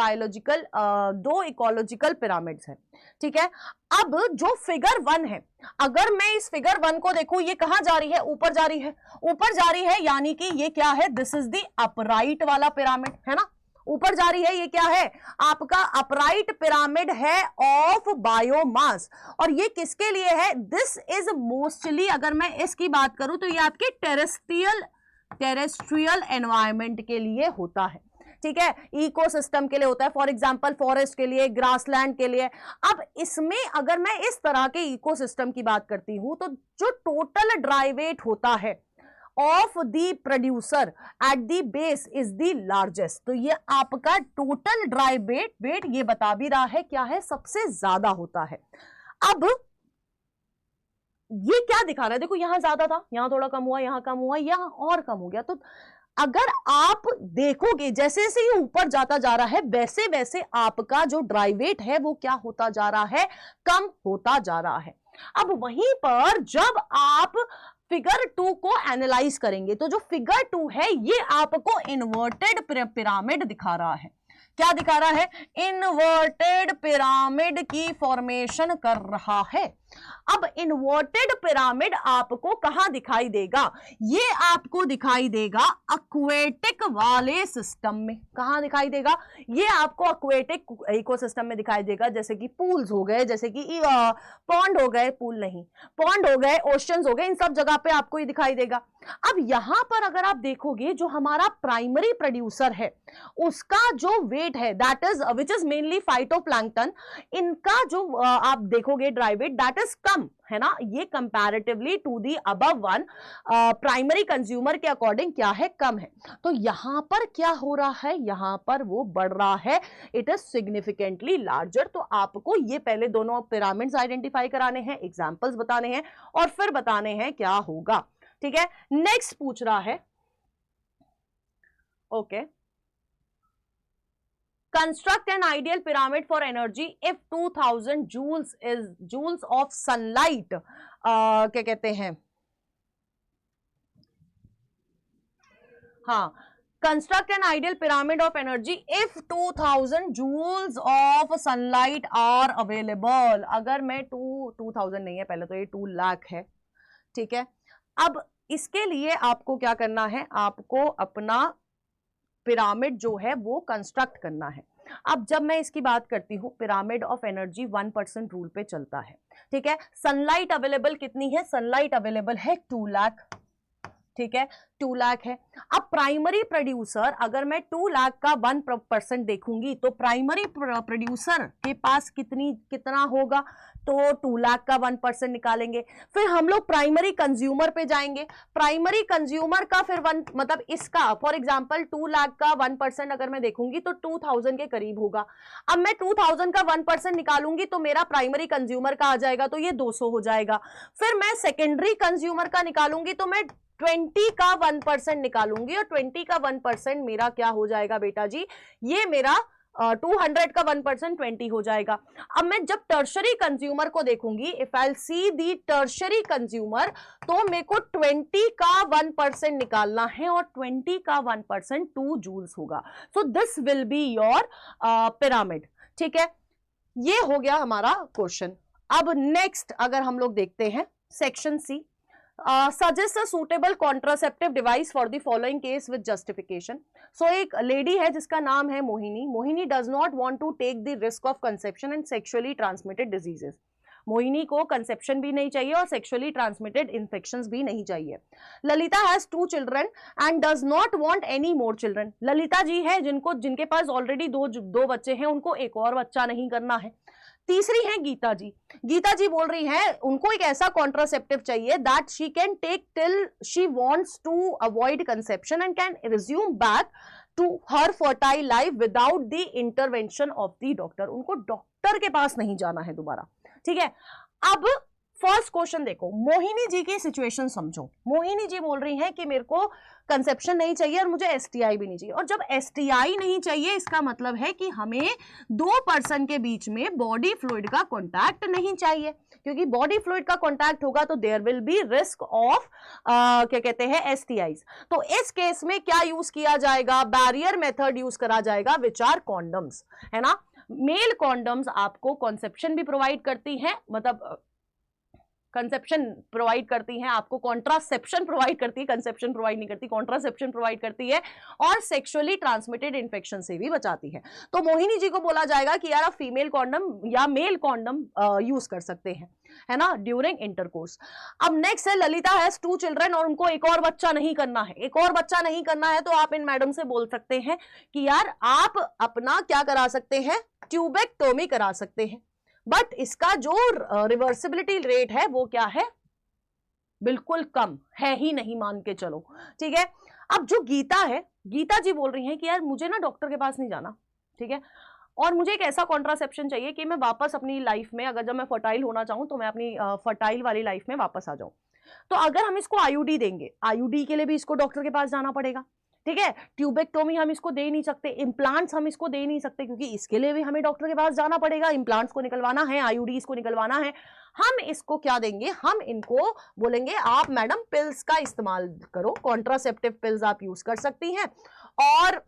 [SPEAKER 1] इकोलॉजिकल पिरामिड्स हैं, ठीक है। अब जो फिगर 1 है, अगर मैं इस फिगर 1 को देखूं, ये कहां जा रही है, ऊपर जा रही है, ऊपर जा रही है, यानी कि ये क्या है, दिस इज द अपराइट वाला पिरामिड, है ना, ऊपर जा रही है। ये क्या है, आपका अपराइट पिरामिड है ऑफ बायोमास, और ये किसके लिए है, दिस इज मोस्टली, अगर मैं इसकी बात करूं तो ये आपके टेरेस्ट्रियल एनवायरमेंट के लिए होता है, ठीक है, इकोसिस्टम के लिए होता है, फॉर एग्जांपल फॉरेस्ट के लिए, ग्रासलैंड के लिए। अब इसमें अगर मैं इस तरह के इकोसिस्टम की बात करती हूं तो जो टोटल ड्राई वेट होता है of the producer at the base is the largest, तो ये आपका टोटल ड्राई वेट ये बता भी रहा है क्या है, सबसे ज्यादा होता है। अब ये क्या दिखा रहा है, देखो यहां ज्यादा था, यहां थोड़ा कम हुआ, यहां कम हुआ, यहां और कम हो गया। तो अगर आप देखोगे जैसे जैसे ये ऊपर जाता जा रहा है वैसे वैसे आपका जो ड्राई वेट है वो क्या होता जा रहा है, कम होता जा रहा है। अब वहीं पर जब आप फिगर 2 को एनालाइज करेंगे तो जो फिगर 2 है ये आपको इन्वर्टेड पिरामिड दिखा रहा है। क्या दिखा रहा है, इन्वर्टेड पिरामिड की फॉर्मेशन कर रहा है। अब इन्वर्टेड पिरामिड आपको कहां दिखाई देगा, ये आपको दिखाई देगा एक्वेटिक वाले सिस्टम में। कहां दिखाई देगा, ये आपको एक्वेटिक इकोसिस्टम में दिखाई देगा, जैसे कि पूल्स हो गए, जैसे कि पॉन्ड हो गए, पूल नहीं, पॉन्ड हो गए, ओशंस हो गए, इन सब जगह पे आपको ये दिखाई देगा। अब यहां पर अगर आप देखोगे जो हमारा प्राइमरी प्रोड्यूसर है उसका जो वेट है that is which is mainly phytoplankton, इनका जो आप देखोगे ड्राई वेट दैट इज कम, है ना, ये comparatively to the above one primary consumer के अकॉर्डिंग क्या है, कम है। तो यहां पर क्या हो रहा है, यहां पर वो बढ़ रहा है, इट इज सिग्निफिकेंटली लार्जर। तो आपको ये पहले दोनों पिरामिड्स आइडेंटिफाई कराने हैं, एग्जांपल्स बताने हैं और फिर बताने हैं क्या होगा, ठीक है। नेक्स्ट पूछ रहा है, okay, construct an ideal pyramid for energy if 2000 joules of sunlight, क्या कहते हैं, हाँ, construct an ideal pyramid of energy if 2000 joules of sunlight are available. अगर मैं 2000 नहीं है, पहले तो ये 2 लाख है, ठीक है। अब इसके लिए आपको क्या करना है, आपको अपना पिरामिड जो है वो कंस्ट्रक्ट करना है। अब जब मैं इसकी बात करती हूं, पिरामिड ऑफ एनर्जी 1% रूल पे चलता है, ठीक है। सनलाइट अवेलेबल कितनी है, सनलाइट अवेलेबल है 2 लाख, ठीक है, 2 लाख है। अब प्राइमरी प्रोड्यूसर, अगर मैं 2 लाख का 1% देखूंगी तो प्राइमरी प्रोड्यूसर के पास कितना होगा, तो 2 लाख का 1% निकालेंगे। फिर हम लोग प्राइमरी कंज्यूमर पे जाएंगे, प्राइमरी कंज्यूमर का फिर मतलब इसका फॉर एग्जांपल 2 लाख का 1% अगर मैं देखूंगी तो 2000 के करीब होगा। अब मैं 2000 का 1% निकालूंगी तो मेरा प्राइमरी कंज्यूमर का आ जाएगा, तो ये 200 हो जाएगा। फिर मैं सेकेंडरी कंज्यूमर का निकालूंगी तो मैं 20 का 1% निकालूंगी और 20 का 1% मेरा क्या हो जाएगा बेटा जी, ये मेरा 200 का 1% 20 हो जाएगा। अब मैं जब टर्शरी कंज्यूमर को देखूंगी, if I see the tertiary consumer, तो मेरे को 20 का 1% निकालना है और 20 का 1% 2 जूल्स होगा। So this will be your pyramid. ठीक है, ये हो गया हमारा क्वेश्चन। अब नेक्स्ट अगर हम लोग देखते हैं section C, suggest a suitable contraceptive device for the following case with justification. So एक लेडी है जिसका नाम है Mohini. Mohini does not want to take the risk of conception and sexually transmitted diseases. Mohini को कंसेप्शन भी नहीं चाहिए और सेक्सुअली ट्रांसमिटेड इन्फेक्शंस भी नहीं चाहिए। Lalita has 2 children and does not want any more children. Lalita ji है जिनके पास ऑलरेडी दो बच्चे हैं, उनको एक और बच्चा नहीं करना है। तीसरी है गीता जी। गीता जी बोल रही हैं उनको एक ऐसा कॉन्ट्रासेप्टिव चाहिए that she can take till she wants to avoid conception and can resume back to her fertile life without the intervention of the doctor. उनको डॉक्टर के पास नहीं जाना है दोबारा। ठीक है, अब फर्स्ट क्वेश्चन देखो, मोहिनी जी की सिचुएशन समझो। मोहिनी जी बोल रही हैं कि मेरे को कंसेप्शन नहीं चाहिए और मुझे एसटीआई भी नहीं चाहिए। और जब एसटीआई नहीं चाहिए इसका मतलब है कि हमें 2 पर्सन के बीच में बॉडी फ्लूइड का कांटेक्ट नहीं चाहिए, क्योंकि बॉडी फ्लूइड का कांटेक्ट होगा तो there will be risk of क्या कहते हैं एसटीआईज। तो इस केस में क्या यूज किया जाएगा, बैरियर मेथड यूज करा जाएगा, विच आर कॉन्डम्स, है ना। मेल कॉन्डम्स आपको कॉन्सेप्शन भी प्रोवाइड करती हैं, मतलब कंसेप्शन प्रोवाइड करती हैं, आपको कॉन्ट्रासेप्शन प्रोवाइड करती है, कंसेप्शन प्रोवाइड नहीं करती, कॉन्ट्रासेप्शन प्रोवाइड करती है, और सेक्सुअली ट्रांसमिटेड इन्फेक्शन से भी बचाती है। तो मोहिनी जी को बोला जाएगा कि यार आप फीमेल कॉन्डम या मेल कॉन्डम यूज कर सकते हैं, है ना, ड्यूरिंग इंटरकोर्स। अब नेक्स्ट है ललिता हैज 2 चिल्ड्रन और उनको एक और बच्चा नहीं करना है। एक और बच्चा नहीं करना है तो आप इन मैडम से बोल सकते हैं कि यार आप अपना क्या करा सकते हैं, ट्यूबेक्टोमी करा सकते हैं। बट इसका जो रिवर्सिबिलिटी रेट है वो क्या है, बिल्कुल कम है ही नहीं, मान के चलो। ठीक है, अब जो गीता है, गीता जी बोल रही हैं कि यार मुझे ना डॉक्टर के पास नहीं जाना, ठीक है, और मुझे एक ऐसा कॉन्ट्रासेप्शन चाहिए कि मैं वापस अपनी लाइफ में, अगर जब मैं फर्टाइल होना चाहूं तो मैं अपनी फर्टाइल वाली लाइफ में वापस आ जाऊं। तो अगर हम इसको आईयूडी देंगे, आईयूडी के लिए भी इसको डॉक्टर के पास जाना पड़ेगा। ठीक है, ट्यूबेक्टोमी हम इसको दे नहीं सकते, इम्प्लांट्स हम इसको दे नहीं सकते, क्योंकि इसके लिए भी हमें डॉक्टर के पास जाना पड़ेगा। इम्प्लांट्स को निकलवाना है, आईयूडीज को निकलवाना है। हम इसको क्या देंगे, हम इनको बोलेंगे आप मैडम पिल्स का इस्तेमाल करो, कॉन्ट्रासेप्टिव पिल्स आप यूज कर सकती हैं। और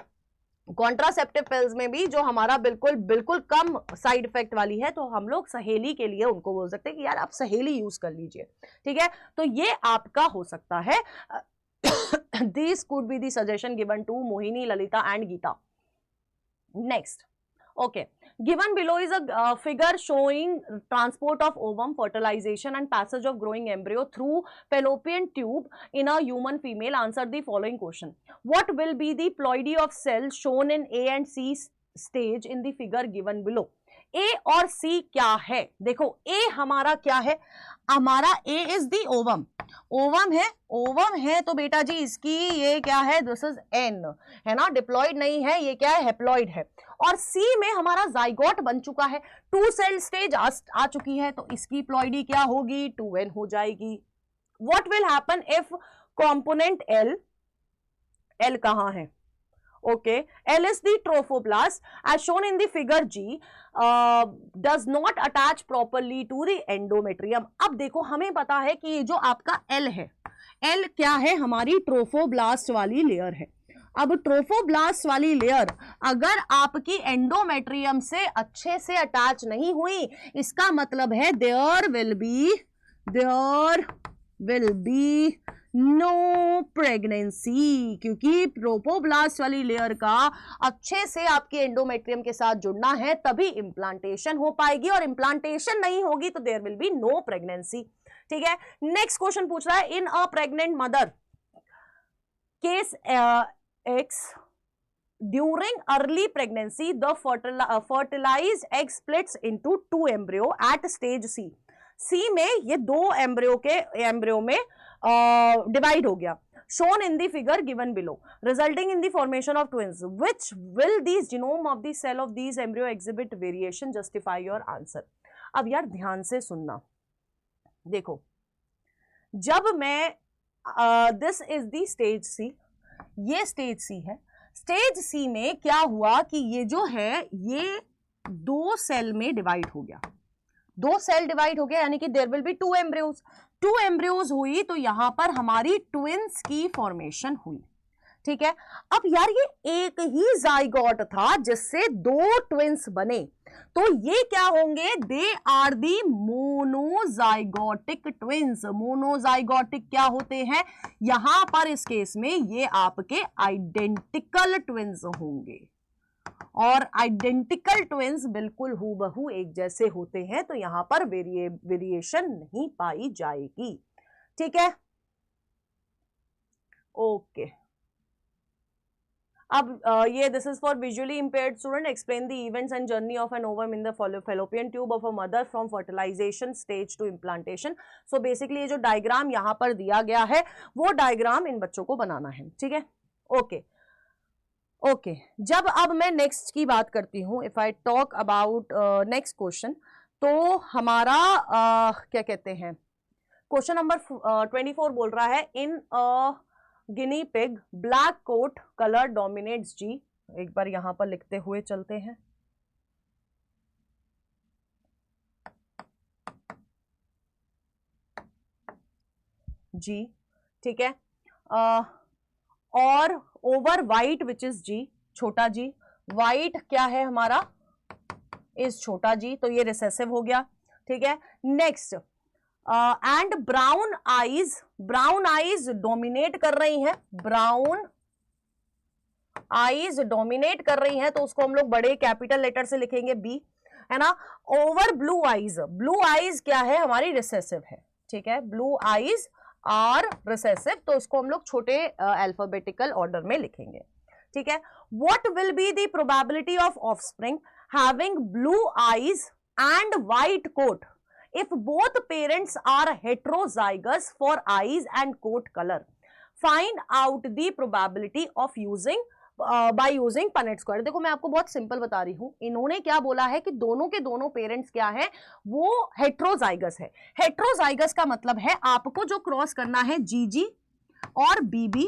[SPEAKER 1] कॉन्ट्रासेप्टिव पिल्स में भी जो हमारा बिल्कुल बिल्कुल कम साइड इफेक्ट वाली है, तो हम लोग सहेली के लिए उनको बोल सकते हैं कि यार आप सहेली यूज कर लीजिए। ठीक है, तो ये आपका हो सकता है। These could be the suggestion given to Mohini, Lalita and Geeta. Next, okay, given below is a figure showing transport of ovum, fertilization and passage of growing embryo through fallopian tube in a human female. Answer the following question. What will be the ploidy of cells shown in A and C stage in the figure given below? A और C क्या है, देखो A हमारा क्या है, हमारा A is the ovum, ovum है, ओवम है तो बेटा जी इसकी ये क्या है, दिस इज N, है ना, डिप्लॉइड नहीं है, ये क्या है, हेप्लॉइड है। और C में हमारा जाइगोट बन चुका है, 2 सेल स्टेज आ चुकी है, तो इसकी प्लॉइडी क्या होगी, 2N हो जाएगी। What will happen if component L, L कहाँ है, okay, L is the trophoblast as shown in the figure G, does not attach properly to the endometrium। अब देखो हमें पता है कि जो आपका L है, L क्या है, हमारी ट्रोफोब्लास्ट वाली लेयर है। अब ट्रोफोब्लास्ट वाली लेयर अगर आपकी एंडोमेट्रियम से अच्छे से अटैच नहीं हुई, इसका मतलब है there will be no pregnancy, क्योंकि ट्रोफोब्लास्ट वाली लेयर का अच्छे से आपके एंडोमेट्रियम के साथ जुड़ना है, तभी इंप्लांटेशन हो पाएगी, और इंप्लांटेशन नहीं होगी तो there will be no pregnancy. ठीक है, नेक्स्ट क्वेश्चन पूछ रहा है, in a pregnant mother case X during early pregnancy the fertilized egg splits into 2 embryo at stage C। C में ये 2 एम्ब्रियो में डिवाइड हो गया, shown in the figure given below, resulting in the formation of twins. Which will these genome of the cell of these embryo exhibit variation? Justify your answer। अब यार ध्यान से सुनना, देखो जब मैं this is the stage C, ये स्टेज C है, स्टेज सी में क्या हुआ कि ये जो है ये 2 सेल में डिवाइड हो गया, 2 सेल डिवाइड हो गया, यानी कि there will be 2 embryos, 2 embryos हुई तो यहां पर हमारी ट्विंस की फॉर्मेशन हुई। ठीक है, अब यार ये एक ही जाइगोट था जिससे 2 ट्विंस बने, तो ये क्या होंगे, they are the monozygotic twins. Monozygotic क्या होते हैं, यहां पर इस केस में ये आपके आइडेंटिकल ट्विंस होंगे, और आइडेंटिकल ट्विंस बिल्कुल हूबहू एक जैसे होते हैं, तो यहां पर वेरिएशन नहीं पाई जाएगी। ठीक है, ओके। अब ये this is for visually impaired student, explain the events and journey of an ovum in the fallopian tube of a mother from fertilization stage to implantation. So basically ये जो डायग्राम यहाँ पर दिया गया है वो डायग्राम इन बच्चों को बनाना है। ठीक है, ओके ओके। जब अब मैं नेक्स्ट की बात करती हूँ, if I talk about next question, तो हमारा क्या कहते हैं, क्वेश्चन नंबर 24 बोल रहा है, in guinea pig black coat colour dominates जी। एक बार यहां पर लिखते हुए चलते हैं, जी। ठीक है, और ओवर वाइट विच इज जी, छोटा जी, वाइट क्या है हमारा, इज छोटा जी, तो ये रिसेसिव हो गया। ठीक है, next, and brown eyes, brown eyes dominate कर रही हैं, ब्राउन आईज डोमिनेट कर रही हैं, तो उसको हम लोग बड़े कैपिटल लेटर से लिखेंगे बी, है ना। Over blue eyes, blue eyes क्या है हमारी, रिसेसिव है। ठीक है, ब्लू आईज आर रिसेसिव, तो इसको हम लोग छोटे अल्फाबेटिकल ऑर्डर में लिखेंगे। ठीक है, what will be the probability of offspring having blue eyes and white coat if both parents are heterozygous for eyes and coat color? Find out the probability of using by using Punnett square। देखो मैं आपको बहुत सिंपल बता रही हूं, इन्होंने क्या बोला है कि दोनों के दोनों पेरेंट्स क्या है, वो हेट्रोजाइगस है। हेट्रोजाइगस का मतलब है आपको जो क्रॉस करना है जीजी और बीबी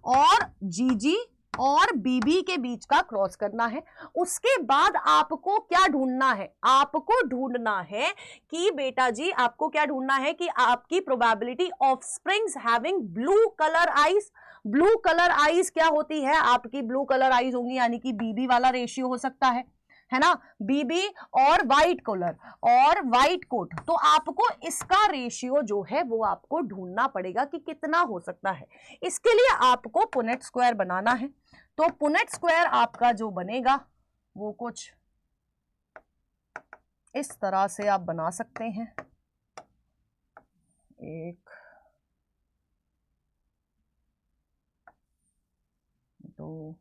[SPEAKER 1] और जीजी और बीबी के बीच का क्रॉस करना है। उसके बाद आपको क्या ढूंढना है, आपको ढूंढना है कि बेटा जी आपको क्या ढूंढना है कि आपकी probability of springs having blue colour eyes. Blue colour eyes क्या होती है आपकी, ब्लू कलर आईज होंगी, यानी कि बीबी वाला रेशियो हो सकता है ना, बीबी और व्हाइट कलर और व्हाइट कोट। तो आपको इसका रेशियो जो है वो आपको ढूंढना पड़ेगा कि कितना हो सकता है। इसके लिए आपको पुनेट स्क्वायर बनाना है, तो पुनेट स्क्वायर आपका जो बनेगा वो कुछ इस तरह से आप बना सकते हैं, एक, दो,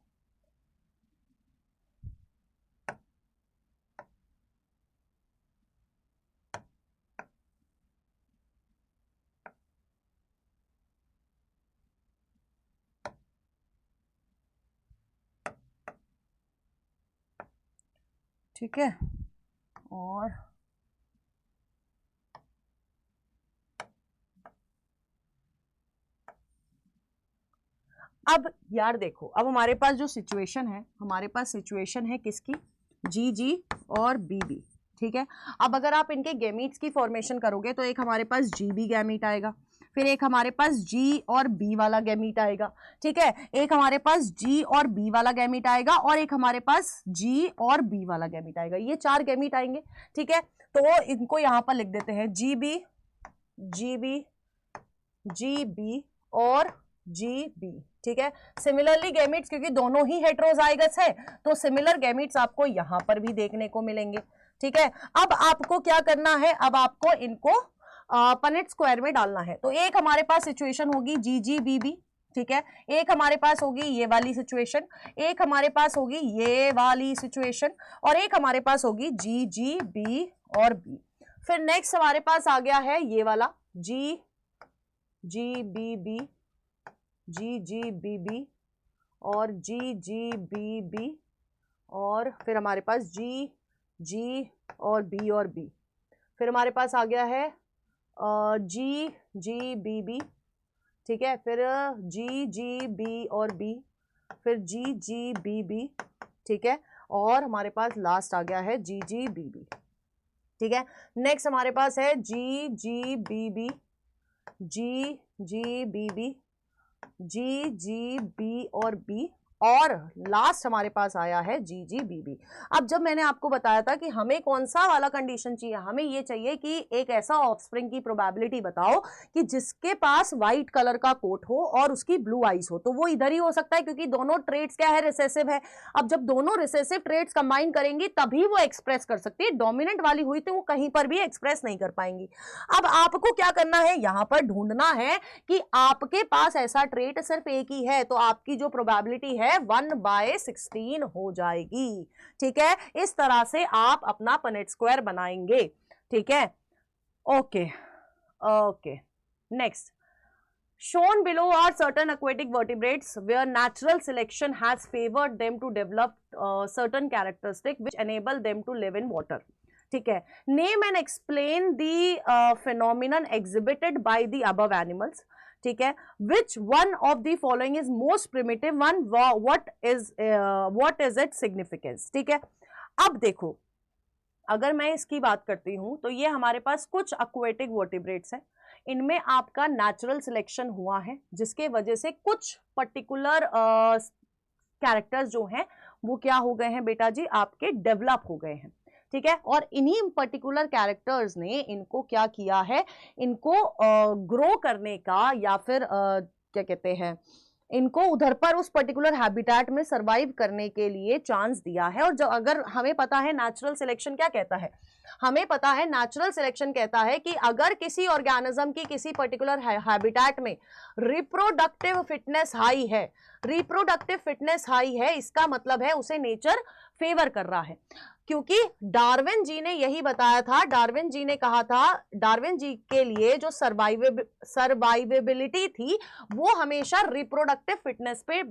[SPEAKER 1] ठीक है, और अब यार देखो, अब हमारे पास जो सिचुएशन है, हमारे पास सिचुएशन है किसकी, जी जी और बी बी। ठीक है, अब अगर आप इनके गैमीट्स की फॉर्मेशन करोगे तो एक हमारे पास जी बी गैमीट आएगा, फिर एक हमारे पास जी और बी वाला गैमीट आएगा। ठीक है, एक हमारे पास जी और बी वाला गैमीट आएगा, और एक हमारे पास जी और बी वाला गैमीट आएगा। ये 4 गैमीट आएंगे। ठीक है, तो इनको यहां पर लिख देते हैं G B, G B, G B और जी बी। ठीक है, सिमिलरली गैमीट्स, क्योंकि दोनों ही हेट्रोजाइगस है, तो सिमिलर गैमीट्स आपको यहां पर भी देखने को मिलेंगे। ठीक है, अब आपको क्या करना है, अब आपको इनको पनेट स्क्वायर में डालना है। तो एक हमारे पास सिचुएशन होगी जी जी बी बी, ठीक है, एक हमारे पास होगी ये वाली सिचुएशन, एक हमारे पास होगी ये वाली सिचुएशन, और एक हमारे पास होगी जी जी बी और बी। फिर नेक्स्ट हमारे पास आ गया है ये वाला जी जी बी बी, जी जी बी बी और जी जी बी बी, और फिर हमारे पास जी जी और बी। फिर हमारे पास आ गया है जी जी बी बी, ठीक है, फिर जी जी बी और बी, फिर GGBB, ठीक है, और हमारे पास लास्ट आ गया है GGBB, ठीक है। नेक्स्ट हमारे पास है GGBB, GGBB, GGB और B, और लास्ट हमारे पास आया है GGBB। अब जब मैंने आपको बताया था कि हमें कौन सा वाला कंडीशन चाहिए, हमें ये चाहिए कि एक ऐसा ऑफस्प्रिंग की प्रोबेबिलिटी बताओ कि जिसके पास व्हाइट कलर का कोट हो और उसकी ब्लू आईज हो, तो वो इधर ही हो सकता है क्योंकि दोनों ट्रेट्स क्या है, रिसेसिव है। अब जब दोनों रिसेसिव ट्रेट्स कंबाइन करेंगी तभी वो एक्सप्रेस कर सकती है, डोमिनेंट वाली हुई तो वो कहीं पर भी एक्सप्रेस नहीं कर पाएंगी। अब आपको क्या करना है, यहां पर ढूंढना है कि आपके पास ऐसा ट्रेट सिर्फ एक ही है, तो आपकी जो प्रोबेबिलिटी है 1/16 हो जाएगी, ठीक है। इस तरह से आप अपना पनेट स्क्वायर बनाएंगे, ठीक है। Okay okay, next, shown below are certain aquatic vertebrates where natural selection has favored them to develop certain characteristics which enable them to live in water, ठीक है। Name and explain the phenomenon exhibited by the above animals, ठीक है। Which one of the following is most primitive one? What is its significance, ठीक है। अब देखो, अगर मैं इसकी बात करती हूं तो ये हमारे पास कुछ aquatic vertebrates हैं, इनमें आपका नेचुरल सिलेक्शन हुआ है जिसके वजह से कुछ पर्टिकुलर कैरेक्टर्स जो हैं वो क्या हो गए हैं बेटा जी, आपके डेवलप हो गए हैं, ठीक है। और इन्हीं पर्टिकुलर कैरेक्टर्स ने इनको क्या किया है, इनको ग्रो करने का या फिर क्या कहते हैं, इनको उधर पर उस पर्टिकुलर हैबिटेट में सरवाइव करने के लिए चांस दिया है। और जो अगर हमें पता है नेचुरल सिलेक्शन क्या कहता है, हमें पता है नेचुरल सिलेक्शन कहता है कि अगर किसी ऑर्गेनिज्म की किसी पर्टिकुलर हैबिटेट में रिप्रोडक्टिव फिटनेस हाई है, रिप्रोडक्टिव फिटनेस हाई है, इसका मतलब है उसे नेचर फेवर कर रहा है। क्योंकि डार्विन जी ने यही बताया था, डार्विन जी ने कहा था, डार्विन जी के लिए जो सर्वाइवेबिलिटी थी वो हमेशा रिप्रोडक्टिव फिटनेस पे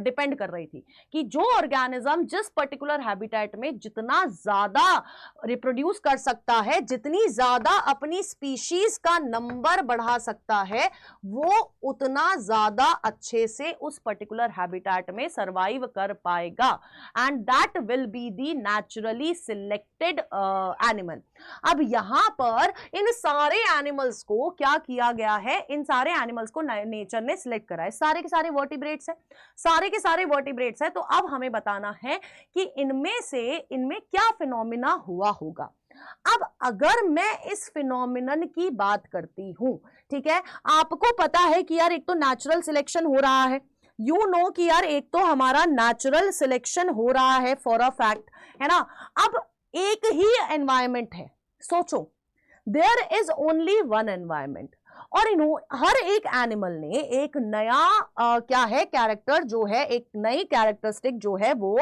[SPEAKER 1] डिपेंड कर रही थी, कि जो ऑर्गेनिज्म जिस पर्टिकुलर हैबिटेट में जितना ज्यादा रिप्रोड्यूस कर सकता है, जितनी ज्यादा अपनी स्पीशीज का नंबर बढ़ा सकता है, वो उतना ज्यादा अच्छे से उस पर्टिकुलर हैबिटेट में सर्वाइव कर पाएगा, and that will be the naturally selected animal. अब यहां पर इन सारे एनिमल्स को क्या किया गया है, इन सारे एनिमल्स को नेचर ने सिलेक्ट करा है, सारे के सारे वर्टिब्रेट्स हैं, सारे के सारे वर्टिब्रेट्स हैं। तो अब हमें बताना है कि इनमें क्या फिनोमिना हुआ होगा। अब अगर मैं इस फिनोमिनन की बात करती हूं, ठीक है, आपको पता है कि यार एक तो नेचुरल सिलेक्शन हो रहा है, यू नो कि यार एक तो हमारा नेचुरल सिलेक्शन हो रहा है फॉर अ फैक्ट, है ना। अब एक ही एनवायरमेंट है, सोचो, there is only one environment, और हर एक एनिमल ने एक नया क्या है, कैरेक्टर जो है, एक नई कैरेक्टरिस्टिक जो है वो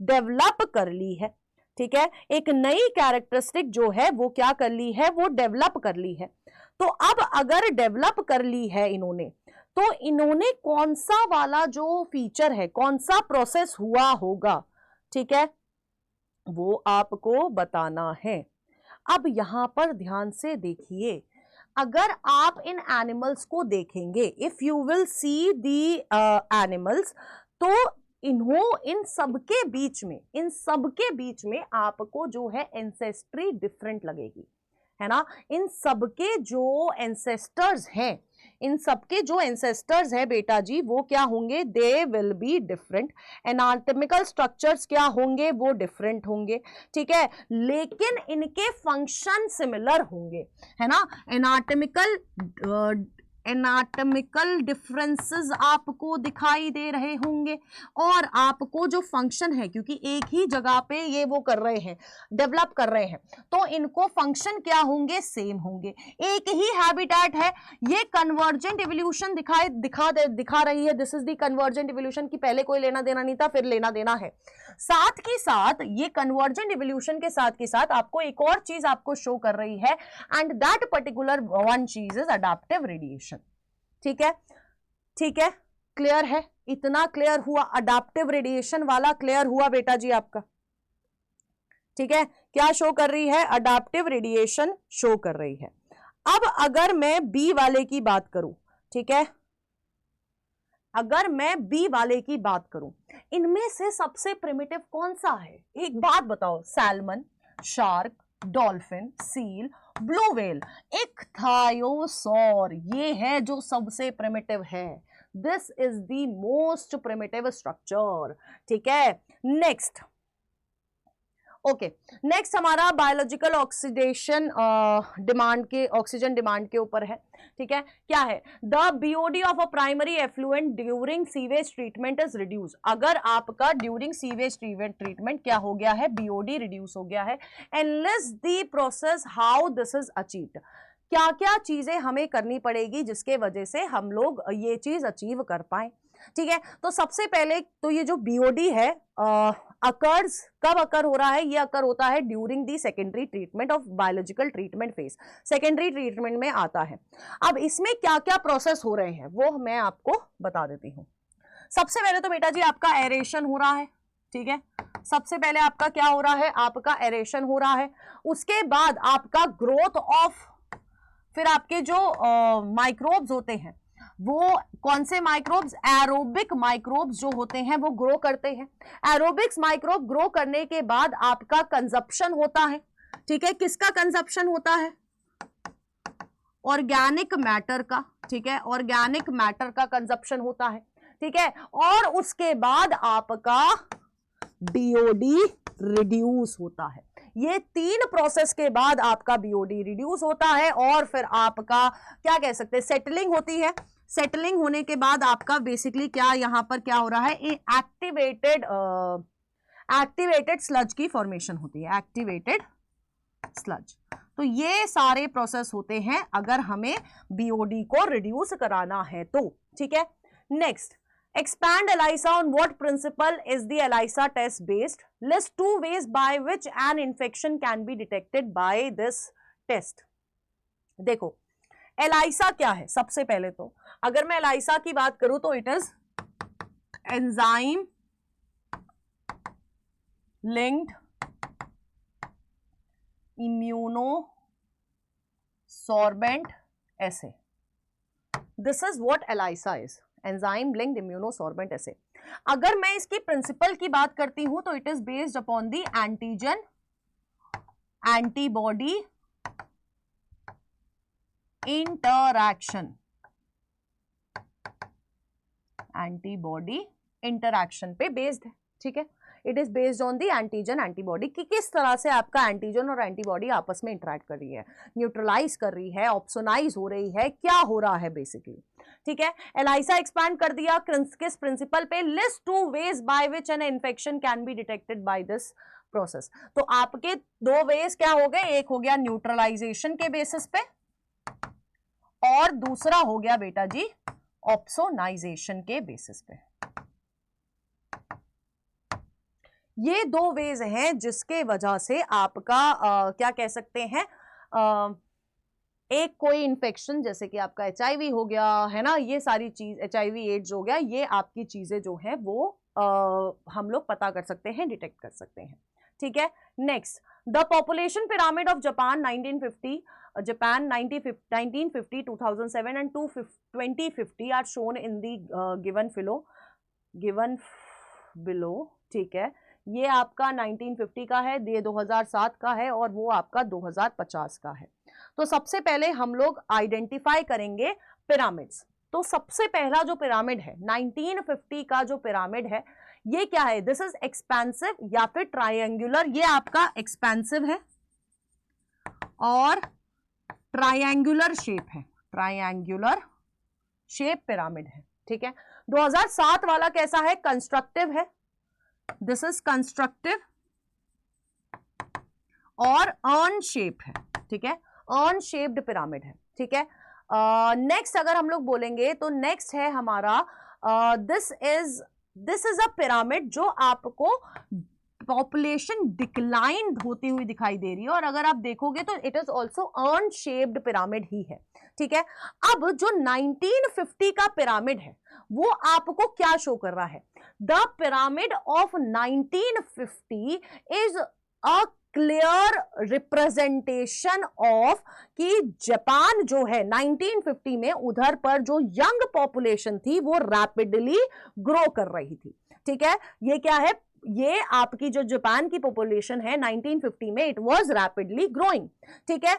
[SPEAKER 1] डेवलप कर ली है, ठीक है। एक नई कैरेक्टरिस्टिक जो है वो क्या कर ली है, वो डेवलप कर ली है। तो अब अगर डेवलप कर ली है इन्होंने, तो इन्होंने कौन सा वाला जो फीचर है, कौन सा प्रोसेस हुआ होगा, ठीक है, वो आपको बताना है। अब यहां पर ध्यान से देखिए, अगर आप इन एनिमल्स को देखेंगे, if you will see the animals, तो इन सबके बीच में आपको जो है एंसेस्ट्री डिफरेंट लगेगी, है ना। इन सबके जो एंसेस्टर्स हैं, इन सबके जो एंसेस्टर्स है बेटा जी, वो क्या होंगे, they will be different. Anatomical structures क्या होंगे, वो डिफरेंट होंगे, ठीक है, लेकिन इनके फंक्शन सिमिलर होंगे, है ना। एनाटॉमिकल डिफरेंसेस आपको दिखाई दे रहे होंगे, और आपको जो फंक्शन है, क्योंकि एक ही जगह पे ये वो कर रहे हैं, डेवलप कर रहे हैं, तो इनको फंक्शन क्या होंगे, सेम होंगे, एक ही हैबिटेट है। ये कन्वर्जेंट इवोल्यूशन दिखा रही है, this is the convergent evolution, की पहले कोई लेना देना नहीं था, फिर लेना देना है। साथ ही साथ ये कन्वर्जेंट इवोल्यूशन के साथ आपको एक और चीज आपको शो कर रही है, एंड दैट पर्टिकुलर वन चीज इज अडैप्टिव रेडिएशन, ठीक है, ठीक है, क्लियर है, इतना क्लियर हुआ, अडैप्टिव रेडिएशन वाला क्लियर हुआ बेटा जी आपका, ठीक है। क्या शो कर रही है, अडैप्टिव रेडिएशन शो कर रही है। अब अगर मैं बी वाले की बात करूं, ठीक है, अगर मैं बी वाले की बात करूं, इनमें से सबसे प्रिमिटिव कौन सा है? एक बात बताओ, salmon, shark, dolphin, seal, blue whale, ichthyosaur, ये है जो सबसे प्रिमिटिव है। This is the most primitive structure. ठीक है, नेक्स्ट। ओके, नेक्स्ट हमारा बायोलॉजिकल ऑक्सीडेशन ऑक्सीजन डिमांड के ऊपर है। ठीक है, क्या है? The BOD of a primary effluent during sewage treatment is reduce. अगर आपका ड्यूरिंग सीवेज ट्रीटमेंट क्या हो गया है? बीओडी रिड्यूस हो गया है। Analyst the process how this is achieved. क्या क्या चीजें हमें करनी पड़ेगी जिसके वजह से हम लोग ये चीज अचीव कर पाए? ठीक है, तो सबसे पहले तो ये जो बीओडी है अकर्स, कब अकर हो रहा है? ये अकर होता है during the secondary treatment of biological treatment phase, secondary treatment में आता है। अब इसमें क्या क्या प्रोसेस हो रहे हैं वो मैं आपको बता देती हूँ। सबसे पहले तो बेटा जी आपका एरेशन हो रहा है। ठीक है, सबसे पहले आपका क्या हो रहा है? आपका एरेशन हो रहा है। उसके बाद आपका ग्रोथ ऑफ, फिर आपके जो माइक्रोब्स होते हैं वो कौन से माइक्रोब्स? एरोबिक माइक्रोब्स जो होते हैं वो ग्रो करते हैं। एरोबिक्स माइक्रोब ग्रो करने के बाद आपका कंजप्शन होता है। ठीक है, किसका कंजप्शन होता है? ऑर्गेनिक मैटर का। ठीक है, ऑर्गेनिक मैटर का कंजप्शन होता है। ठीक है, और उसके बाद आपका बीओडी रिड्यूस होता है। ये 3 प्रोसेस के बाद आपका बीओडी रिड्यूस होता है और फिर आपका क्या कह सकते हैं? सेटलिंग होती है। सेटलिंग होने के बाद आपका बेसिकली क्या यहां पर क्या हो रहा है? एक्टिवेटेड स्लज की फॉर्मेशन होती है, एक्टिवेटेड स्लज। तो ये सारे प्रोसेस होते हैं अगर हमें बीओडी को रिड्यूस कराना है तो। ठीक है, next, expand ELISA on what principle is the ELISA test based? List 2 ways by which an infection can be detected by this test. देखो ELISA क्या है? सबसे पहले तो अगर मैं ELISA की बात करूं तो it is enzyme linked immunosorbent assay. This is what ELISA is. Enzyme linked immunosorbent assay. अगर मैं इसकी प्रिंसिपल की बात करती हूं तो it is based upon the antigen antibody interaction, antibody interaction पे बेस्ड है। ठीक है, it is based on the antigen antibody कि किस तरह से आपका एंटीजन और एंटीबॉडी आपस में इंटरैक्ट कर रही है, न्यूट्रलाइज कर रही है, ऑप्सोनाइज हो रही है, क्या हो रहा है बेसिकली। ठीक है, ELISA एक्सपैंड कर दिया किस प्रिंसिपल पे? List 2 veg by which an infection can be detected by this process. तो आपके 2 वेज क्या हो गए? एक हो गया न्यूट्रलाइजेशन के बेसिस पे और दूसरा हो गया बेटा जी ऑप्सोनाइजेशन के बेसिस पे। ये 2 वेज हैं जिसके वजह से आपका क्या कह सकते हैं, एक कोई इन्फेक्शन जैसे कि आपका HIV हो गया है ना, ये सारी चीज HIV एड्स हो गया, ये आपकी चीजें जो हैं वो हम लोग पता कर सकते हैं, डिटेक्ट कर सकते हैं। ठीक है, next, the population pyramid of Japan 1950, Japan 1950, 2007 and 2050 are shown in the given below. ठीक है, ये आपका 1950 का है, ये 2007 का है और वो आपका 2050 का है। तो सबसे पहले हम लोग आइडेंटिफाई करेंगे पिरामिड्स। तो सबसे पहला जो पिरामिड है 1950 का जो पिरामिड है ये क्या है? दिस इज एक्सपेंसिव या फिर ट्रायंगुलर। ये आपका एक्सपेंसिव है और ट्रायंगुलर शेप है, ट्रायंगुलर शेप पिरामिड है। ठीक है, 2007 वाला कैसा है? कंस्ट्रक्टिव है, दिस इज कंस्ट्रक्टिव और अर्न शेप है। ठीक है, अर्न शेप्ड पिरामिड है। ठीक है, नेक्स्ट अगर हम लोग बोलेंगे तो नेक्स्ट है हमारा दिस इज अ पिरामिड जो आपको पॉपुलेशन डिक्लाइन होती हुई दिखाई दे रही है और अगर आप देखोगे तो it is also urn shaped pyramid ही है। ठीक है, अब जो 1950 का पिरामिड है वो आपको क्या शो कर रहा है? The pyramid of 1950 is a clear representation of कि जापान जो है 1950 में उधर पर जो यंग पॉपुलेशन थी वो रैपिडली ग्रो कर रही थी। ठीक है, ये क्या है, ये आपकी जो जापान की पॉपुलेशन है 1950 में इट वाज रैपिडली ग्रोइंग। ठीक है,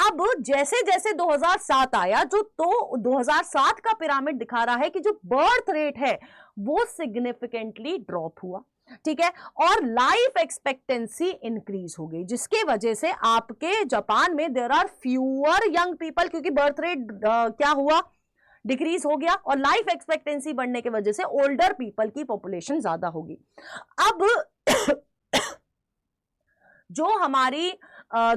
[SPEAKER 1] अब जैसे जैसे 2007 आया जो, तो 2007 का पिरामिड दिखा रहा है कि जो बर्थ रेट है वो सिग्निफिकेंटली ड्रॉप हुआ। ठीक है, और लाइफ एक्सपेक्टेंसी इंक्रीज हो गई, जिसके वजह से आपके जापान में there are fewer young people, क्योंकि बर्थ रेट क्या हुआ, डिक्रीज हो गया, और लाइफ एक्सपेक्टेंसी बढ़ने की वजह से ओल्डर पीपल की पॉपुलेशन ज्यादा होगी। अब जो हमारी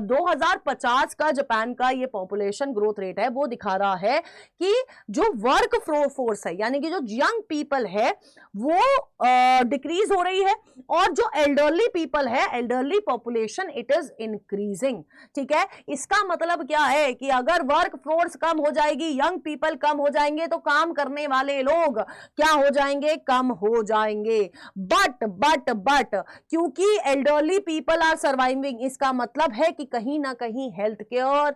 [SPEAKER 1] 2050 का जापान का ये पॉपुलेशन ग्रोथ रेट है वो दिखा रहा है कि जो वर्क फोर्स है यानी कि जो यंग पीपल है वो डिक्रीज हो रही है, और जो एल्डरली पीपल है, elderly population it is increasing. ठीक है, इसका मतलब क्या है कि अगर वर्क फोर्स कम हो जाएगी, यंग पीपल कम हो जाएंगे, तो काम करने वाले लोग क्या हो जाएंगे, कम हो जाएंगे। बट क्योंकि एल्डरली पीपल आर सर्वाइविंग, इसका मतलब है कि कहीं ना कहीं health care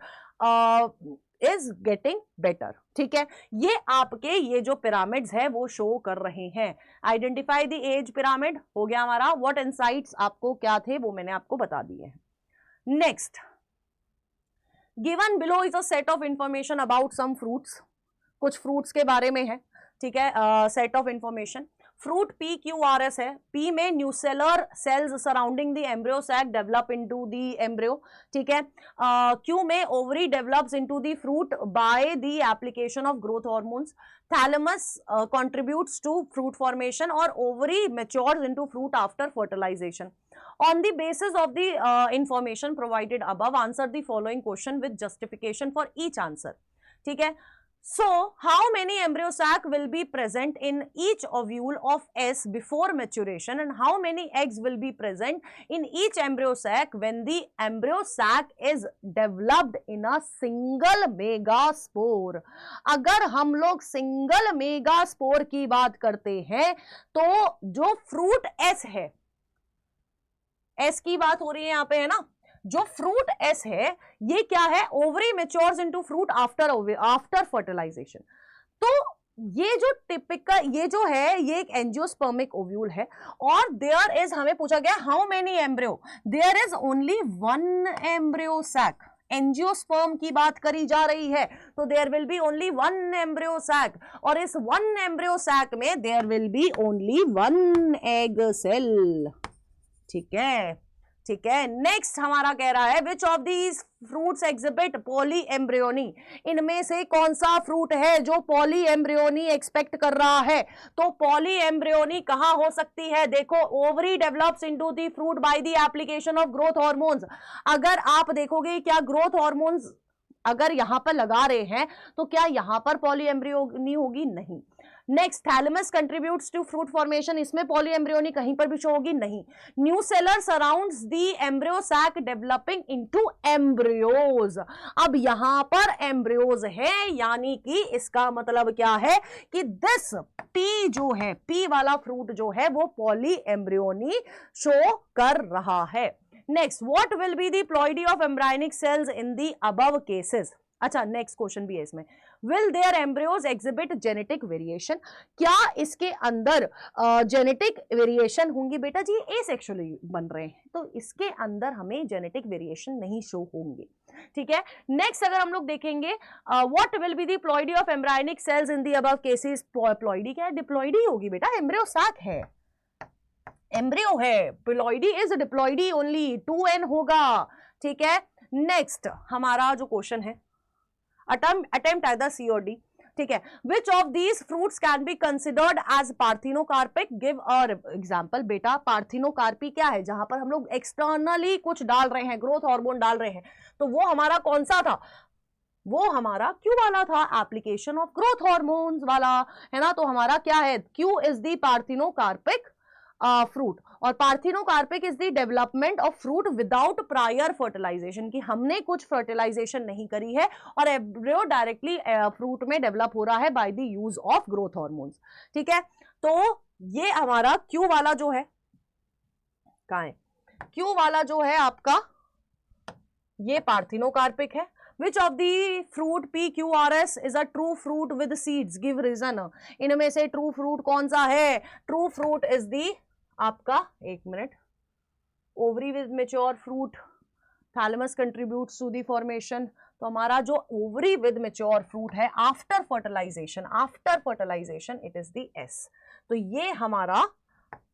[SPEAKER 1] is getting better. ठीक है, ये आपके ये जो पिरामिड्स है वो शो कर रहे हैं। आइडेंटिफाई द एज पिरामिड हो गया हमारा। व्हाट इनसाइट्स आपको क्या थे वो मैंने आपको बता दिए हैं। Next, given below is a set of information about some fruits, कुछ फ्रूट्स के बारे में है। ठीक है, set of information. Fruit PQRS है, P में nucellar cells surrounding the embryo sac develop into the embryo. ठीक है, Q में ovary develops into the fruit by the application of growth hormones. Thalamus contributes to fruit formation और ovary matures into fruit after fertilization. On the basis of the information provided above, answer the following question with justification for each answer. ठीक है, so how many embryo sac will be present in each ovule of S before maturation, and how many eggs will be present in each embryo sac when the embryo sac is developed in a single megaspore? अगर हम लोग सिंगल मेगास्पोर की बात करते हैं तो जो फ्रूट S है, S की बात हो रही है यहाँ पे, है ना, जो फ्रूट एस है ये क्या है, ovary matures into fruit after fertilization. तो ये जो टिपिकल, ये जो है ये एक एंजियोस्पर्मिक ओव्यूल है, और देयर इज, हमें पूछा गया how many embryo, there is only one embryo sac. Angiosperm की बात करी जा रही है तो there will be only one embryo sac, और इस वन एम्ब्रियो सैक में there will be only one egg cell. ठीक है, ठीक है। नेक्स्ट हमारा कह रहा है which of these fruits exhibit polyembryony, इनमें से कौन सा फ्रूट है जो पॉली एम्ब्रियोनी एक्सपेक्ट कर रहा है। तो पॉली एम्ब्रियोनी कहां हो सकती है, देखो ovary develops into the fruit by the application of growth hormones. अगर आप देखोगे क्या ग्रोथ हार्मोन्स अगर यहां पर लगा रहे हैं तो क्या यहां पर पॉली एम्ब्रियोनी होगी, नहीं। Next, thalamus contributes to fruit formation, इसमें पॉली एम्ब्रियोनी कहीं पर भी शो होगी, नहीं। Nucellar surrounds the embryo sac developing into embryos, अब यहां पर एम्ब्रियोज है, यानी कि इसका मतलब क्या है कि दिस पी जो है, पी वाला फ्रूट जो है वो पॉली एम्ब्रियोनी शो कर रहा है। Next, what will be the ploidy of embryonic cells in the above cases. अच्छा, नेक्स्ट क्वेश्चन भी है इसमें, will their embryos exhibit genetic variation, क्या इसके अंदर जेनेटिक वेरिएशन होंगी। बेटा जी एसेक्सुअली बन रहे हैं तो इसके अंदर हमें जेनेटिक वेरिएशन नहीं शो होंगे। ठीक है, नेक्स्ट अगर हम लोग देखेंगे what will be the ploidy of embryonic cells in the above cases. Ploidy क्या है, डिप्लॉइडी होगी बेटा, एम्ब्रियो सैक है, एम्ब्रियो है, ploidy is diploidy only, 2n होगा। ठीक है, नेक्स्ट हमारा जो क्वेश्चन है, attempt either C or D। ठीक है, which of these fruits can be considered as parthenocarpic, give a example। बेटा पार्थिनोकार्पी क्या है, जहां पर हम लोग एक्सटर्नली कुछ डाल रहे हैं, ग्रोथ हार्मोन डाल रहे हैं, तो वो हमारा कौन सा था, वो हमारा क्यू वाला था, एप्लीकेशन ऑफ ग्रोथ हार्मोन्स वाला, है ना। तो हमारा क्या है, Q is the parthenocarpic fruit, और parthenocarpic is the development of fruit without prior fertilisation, कि हमने कुछ फर्टिलाइजेशन नहीं करी है और एम्ब्रियो डायरेक्टली फ्रूट में डेवलप हो रहा है by the use of growth hormones. ठीक है, तो ये हमारा क्यू वाला जो है, कहां है, क्यू वाला जो है आपका ये पार्थिनोकार्पिक है। Which of the fruit PQRS is a true fruit with seeds, give reason. इनमें से ट्रू फ्रूट कौन सा है? ट्रू फ्रूट इज दी आपका, एक minute, ovary with mature fruit, thalamus contributes to the formation. तो हमारा जो ओवरी विद मेच्योर फ्रूट है after fertilization, after fertilization it is the S. तो ये हमारा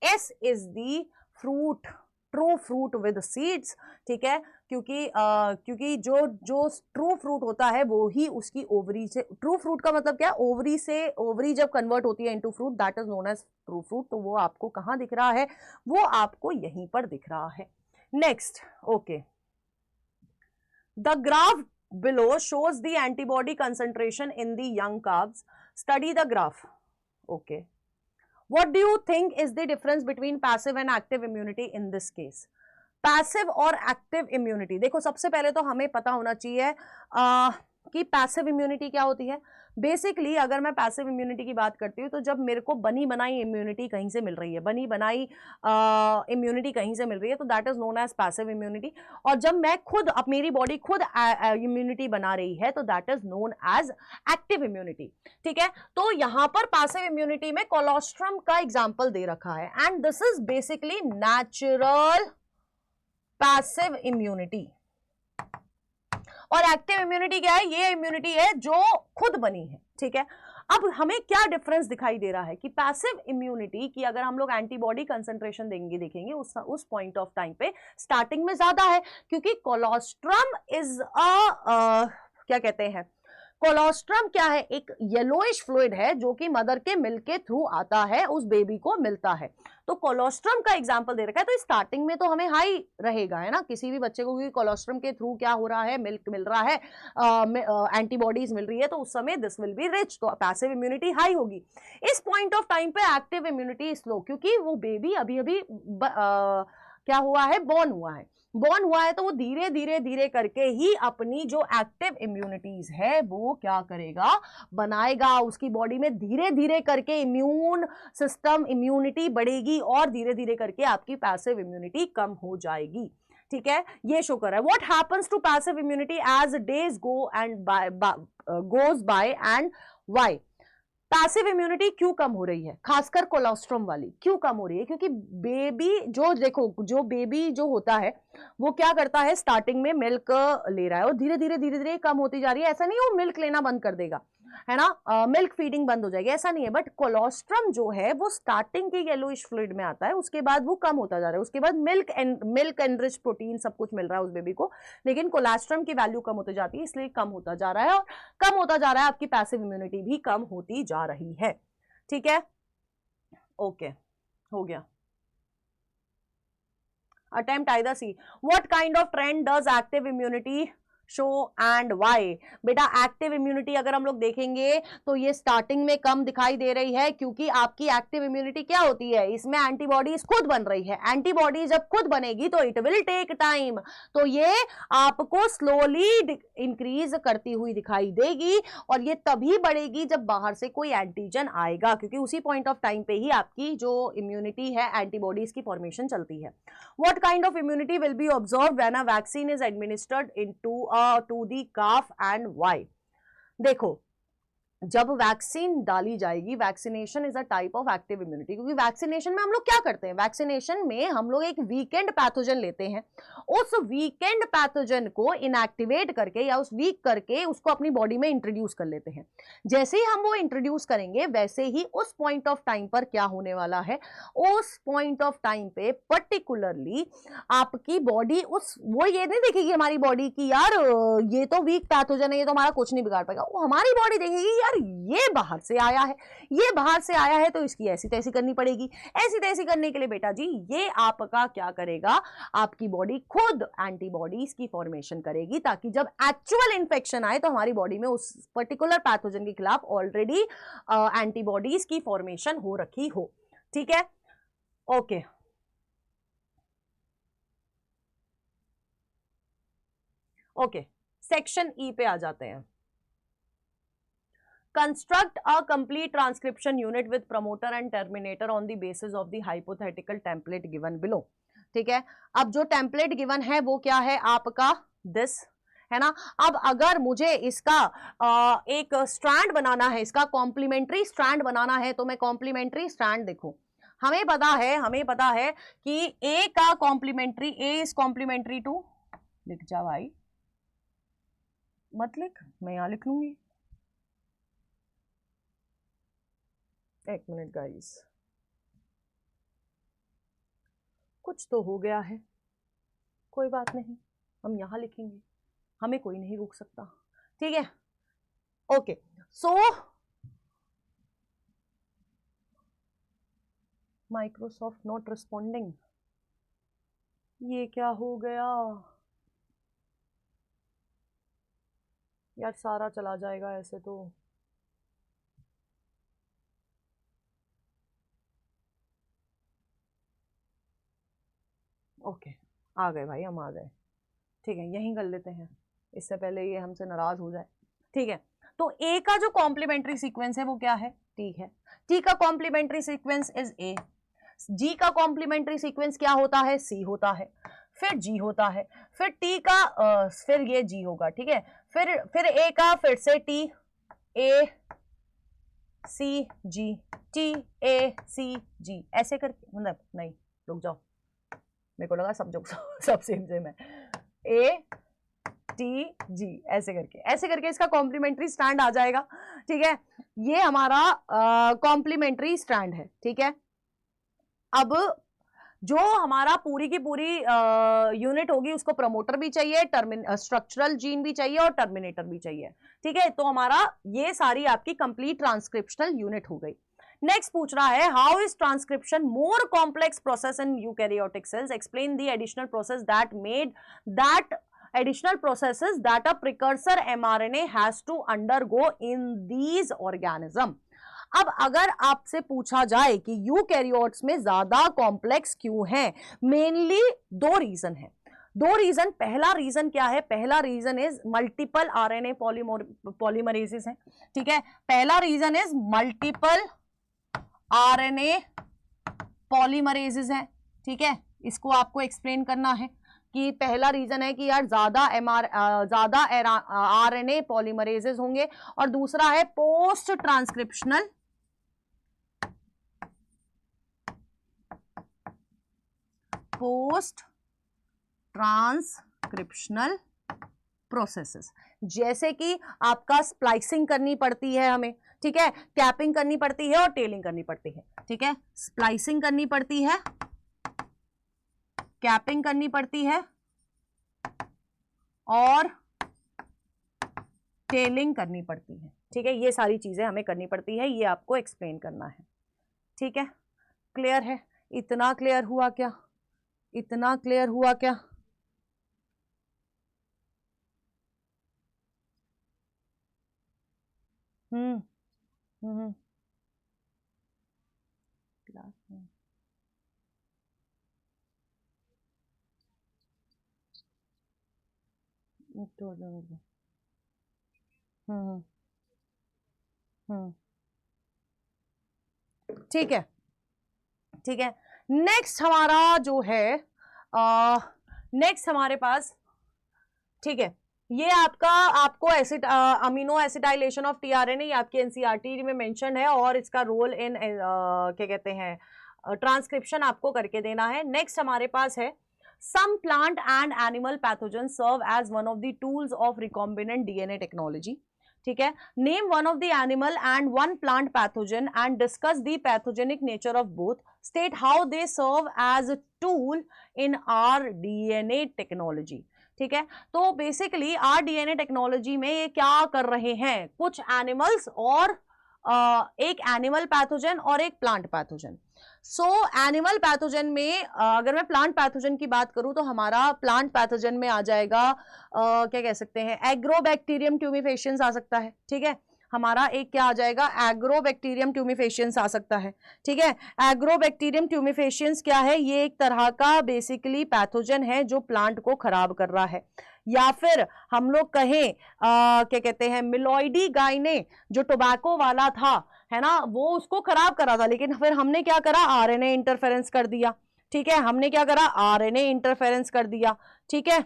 [SPEAKER 1] S is the fruit, true fruit with seeds, ठीक है, क्योंकि जो जो ट्रू फ्रूट होता है वो ही उसकी ओवरी से, ट्रू फ्रूट का मतलब क्या, ओवरी से, ओवरी जब कन्वर्ट होती है into fruit, that is known as true fruit. तो वो आपको कहां दिख रहा है? वो आपको यहीं पर दिख रहा है। Next, okay, the graph below shows the antibody concentration in the young calves. Study the graph. Okay. What do you think is the difference between passive and active immunity in this case? Passive और एक्टिव इम्यूनिटी, देखो सबसे पहले तो हमें पता होना चाहिए कि पैसिव इम्यूनिटी क्या होती है। बेसिकली अगर मैं पैसिव इम्यूनिटी की बात करती हूँ तो जब मेरे को बनी बनाई इम्यूनिटी कहीं से मिल रही है, बनी बनाई इम्यूनिटी कहीं से मिल रही है, तो that is known as passive immunity. और जब मैं खुद, अब मेरी बॉडी खुद इम्यूनिटी बना रही है, तो that is known as active immunity, ठीक है। तो यहां पर पैसिव इम्यूनिटी में कोलोस्ट्रम का एग्जाम्पल दे रखा है, and this is basically natural passive immunity. और एक्टिव इम्यूनिटी क्या है? ये इम्यूनिटी है जो खुद बनी है, ठीक है। अब हमें क्या डिफरेंस दिखाई दे रहा है कि पैसिव इम्यूनिटी की अगर हम लोग एंटीबॉडी कंसंट्रेशन देखेंगे उस पॉइंट ऑफ टाइम पे स्टार्टिंग में ज्यादा है, क्योंकि कोलोस्ट्रम इज क्या कहते हैं, कोलोस्ट्रम क्या है? एक येलोइश फ्लूइड है जो कि मदर के मिल्क के थ्रू आता है, उस बेबी को मिलता है। तो कोलोस्ट्रम का एग्जांपल दे रखा है, तो स्टार्टिंग में तो हमें हाई रहेगा, है ना, किसी भी बच्चे को, क्योंकि कोलोस्ट्रम के थ्रू क्या हो रहा है, मिल्क मिल रहा है, एंटीबॉडीज मिल रही है, तो उस समय दिस विल बी रिच, तो पैसिव इम्यूनिटी हाई होगी। इस पॉइंट ऑफ टाइम पे एक्टिव इम्यूनिटी स्लो, क्योंकि वो बेबी अभी अभी क्या हुआ है, बॉर्न हुआ है, तो वो धीरे धीरे धीरे करके ही अपनी जो एक्टिव इम्यूनिटीज है वो क्या करेगा, बनाएगा। उसकी बॉडी में धीरे धीरे करके इम्यून सिस्टम, इम्यूनिटी बढ़ेगी और धीरे धीरे करके आपकी पैसिव इम्यूनिटी कम हो जाएगी, ठीक है। ये शो कर रहा है what happens to passive immunity as days go and goes by, and why passive immunity क्यों कम हो रही है, खासकर कोलोस्ट्रम वाली क्यों कम हो रही है? क्योंकि बेबी जो, देखो जो बेबी जो होता है वो क्या करता है, स्टार्टिंग में मिल्क ले रहा है और धीरे धीरे कम होती जा रही है। ऐसा नहीं है वो मिल्क लेना बंद कर देगा, है ना, मिल्क फीडिंग बंद हो जाएगी, ऐसा नहीं है। बट कोलोस्ट्रम जो है वो स्टार्टिंग के येलोइश फ्लूइड में आता है, उसके बाद वो कम होता जा रहा है, उसके बाद मिल्क एनरिच प्रोटीन सब कुछ मिल रहा है उस बेबी को, लेकिन कोलेस्ट्रम की वैल्यू कम होती जाती है, इसलिए कम होता जा रहा है, और कम होता जा रहा है, आपकी पैसिव इम्यूनिटी भी कम होती जा रही है, ठीक है। ओके, हो गया। Attempt either C. What kind of trend does active immunity show and why? बेटा एक्टिव इम्यूनिटी अगर हम लोग देखेंगे तो ये स्टार्टिंग में कम दिखाई दे रही है, क्योंकि आपकी एक्टिव इम्यूनिटी क्या होती है, इसमें एंटीबॉडीज खुद बन रही है। एंटीबॉडी जब खुद बनेगी तो इट विल टेक टाइम, तो ये आपको स्लोली इंक्रीज करती हुई दिखाई देगी, और ये तभी बढ़ेगी जब बाहर से कोई एंटीजन आएगा, क्योंकि उसी पॉइंट ऑफ टाइम पे ही आपकी जो इम्यूनिटी है, एंटीबॉडीज की फॉर्मेशन चलती है। What kind of immunity will be observed when a vaccine is administered into to the calf, and why? देखो जब वैक्सीन डाली जाएगी, vaccination is a type of active immunity, क्योंकि वैक्सीनेशन में हम लोग क्या करते हैं, वैक्सीनेशन में हम लोग एक वीकेंड पैथोजन लेते हैं, उस वीकेंड पैथोजन को इनएक्टिवेट करके या उस वीक करके उसको अपनी बॉडी में इंट्रोड्यूस कर लेते हैं। जैसे ही हम वो इंट्रोड्यूस करेंगे वैसे ही उस पॉइंट ऑफ टाइम पर क्या होने वाला है, उस पॉइंट ऑफ टाइम पे पर्टिकुलरली आपकी बॉडी वो ये नहीं देखेगी हमारी बॉडी की यार ये तो वीक पैथोजन है, ये तो हमारा कुछ नहीं बिगाड़ पाएगा, वो हमारी बॉडी देखेगी ये बाहर से आया है, ये बाहर से आया है, तो इसकी ऐसी तैसी करनी पड़ेगी। ऐसी तैसी करने के लिए बेटा जी ये आपका क्या करेगा, आपकी बॉडी खुद एंटीबॉडीज की फॉर्मेशन करेगी, ताकि जब एक्चुअल इंफेक्शन आए तो हमारी बॉडी में उस पर्टिकुलर पैथोजन के खिलाफ ऑलरेडी एंटीबॉडीज की फॉर्मेशन हो रखी हो, ठीक है। ओके, ओके, सेक्शन ई पे आ जाते हैं। Construct a complete transcription unit with promoter and terminator on the basis of the hypothetical template given below. ठीक है, अब जो टेम्पलेट गिवन है वो क्या है आपका, दिस, है ना। अब अगर मुझे इसका एक स्ट्रैंड बनाना है, इसका कॉम्प्लीमेंट्री स्ट्रैंड बनाना है, तो मैं कॉम्प्लीमेंट्री स्ट्रैंड देखो, हमें पता है कि ए का complementary, A is complementary to, लिख जा भाई, मत लिख, मैं यहां लिख लूंगी, एक मिनट गाइस, कुछ तो हो गया है, कोई बात नहीं, हम यहां लिखेंगे, हमें कोई नहीं रोक सकता, ठीक है। Okay, so Microsoft not responding, ये क्या हो गया यार, सारा चला जाएगा ऐसे तो। ओके, आ गए भाई, हम आ गए, ठीक है, यहीं कर लेते हैं, इससे पहले ये हमसे नाराज हो जाए, ठीक है। तो ए का जो कॉम्प्लीमेंट्री सीक्वेंस है वो क्या है, टी है, टी का कॉम्प्लीमेंट्री सीक्वेंस इज ए, जी का कॉम्प्लीमेंट्री सीक्वेंस क्या होता है, सी होता है, फिर जी होता है, फिर टी का फिर ये जी होगा, ठीक है, फिर ए का फिर से T, A C ji, T A सी जी, ऐसे करके, मतलब नहीं, रुक जाओ, मेरे को लगा सब सेम है, ए टी जी, ऐसे करके इसका कॉम्प्लीमेंट्री स्टैंड आ जाएगा, ठीक है। ये हमारा कॉम्प्लीमेंट्री स्टैंड है, ठीक है। अब जो हमारा पूरी की पूरी यूनिट होगी, उसको प्रमोटर भी चाहिए, स्ट्रक्चरल जीन भी चाहिए और टर्मिनेटर भी चाहिए, ठीक है। तो हमारा ये सारी आपकी कंप्लीट ट्रांसक्रिप्शनल यूनिट हो गई। नेक्स्ट पूछ रहा है, how is transcription more complex process in eukaryotic cells, explain the additional process that made that additional processes that a precursor mRNA has to undergo in these organism। अब अगर आपसे पूछा जाए कि यूकैरियोट्स में ज्यादा कॉम्प्लेक्स क्यों है, मेनली दो रीजन है, दो रीजन। पहला रीजन क्या है, पहला रीजन इज मल्टीपल आरएनए पॉलीमरेसिस है, ठीक है। पहला रीजन इज मल्टीपल आरएनए पॉलीमरेसिस है, ठीक है। इसको आपको एक्सप्लेन करना है कि पहला रीजन है कि यार ज्यादा आरएनए पॉलीमरेसेस होंगे, और दूसरा है पोस्ट ट्रांसक्रिप्शनल प्रोसेसेस, जैसे कि आपका स्प्लाइसिंग करनी पड़ती है हमें, ठीक है, कैपिंग करनी पड़ती है और टेलिंग करनी पड़ती है, ठीक है। स्प्लाइसिंग करनी पड़ती है, कैपिंग करनी पड़ती है और टेलिंग करनी पड़ती है, ठीक है। ये सारी चीजें हमें करनी पड़ती है, ये आपको एक्सप्लेन करना है, ठीक है। क्लियर है, इतना क्लियर हुआ क्या, इतना क्लियर हुआ क्या? हम्म हम्म क्लास में हम्म हम्म ठीक है, ठीक है। नेक्स्ट हमारा जो है, नेक्स्ट हमारे पास, ठीक है, ये आपका आपको एसिड अमीनो एसिडाइलेशन ऑफ टीआरएनए, ये आपकी एनसीईआरटी में मेंशन है, और इसका रोल इन क्या कहते हैं ट्रांसक्रिप्शन आपको करके देना है। नेक्स्ट हमारे पास है, some plant and animal pathogens serve as one of the tools of recombinant DNA technology, ठीक है। Name one of the animal and one plant pathogen and discuss the pathogenic nature of both, state how they serve as a tool in r DNA technology, ठीक है। तो बेसिकली आर डीएनए टेक्नोलॉजी में ये क्या कर रहे हैं, कुछ एनिमल्स और एक एनिमल पैथोजन और एक plant pathogen. So animal pathogen में अगर मैं प्लांट पैथोजन की बात करूं तो हमारा प्लांट पैथोजन में आ जाएगा क्या कह सकते हैं, एग्रोबैक्टीरियम ट्यूमिफेशियंस आ सकता है, ठीक है। हमारा एक क्या आ जाएगा, एग्रोबैक्टीरियम ट्यूमिफेशियंस आ सकता है, ठीक है। एग्रोबैक्टीरियम ट्यूमिफेशियंस क्या है, ये एक तरह का बेसिकली पैथोजन है जो प्लांट को खराब कर रहा है, या फिर हम लोग कहें क्या कहते हैं, मिलॉइडी गाइने जो टोबैको वाला था, है ना, वो उसको खराब करा था, लेकिन फिर हमने क्या करा, आरएनए इंटरफेरेंस कर दिया, ठीक है। हमने क्या करा, आरएनए इंटरफेरेंस कर दिया, ठीक है।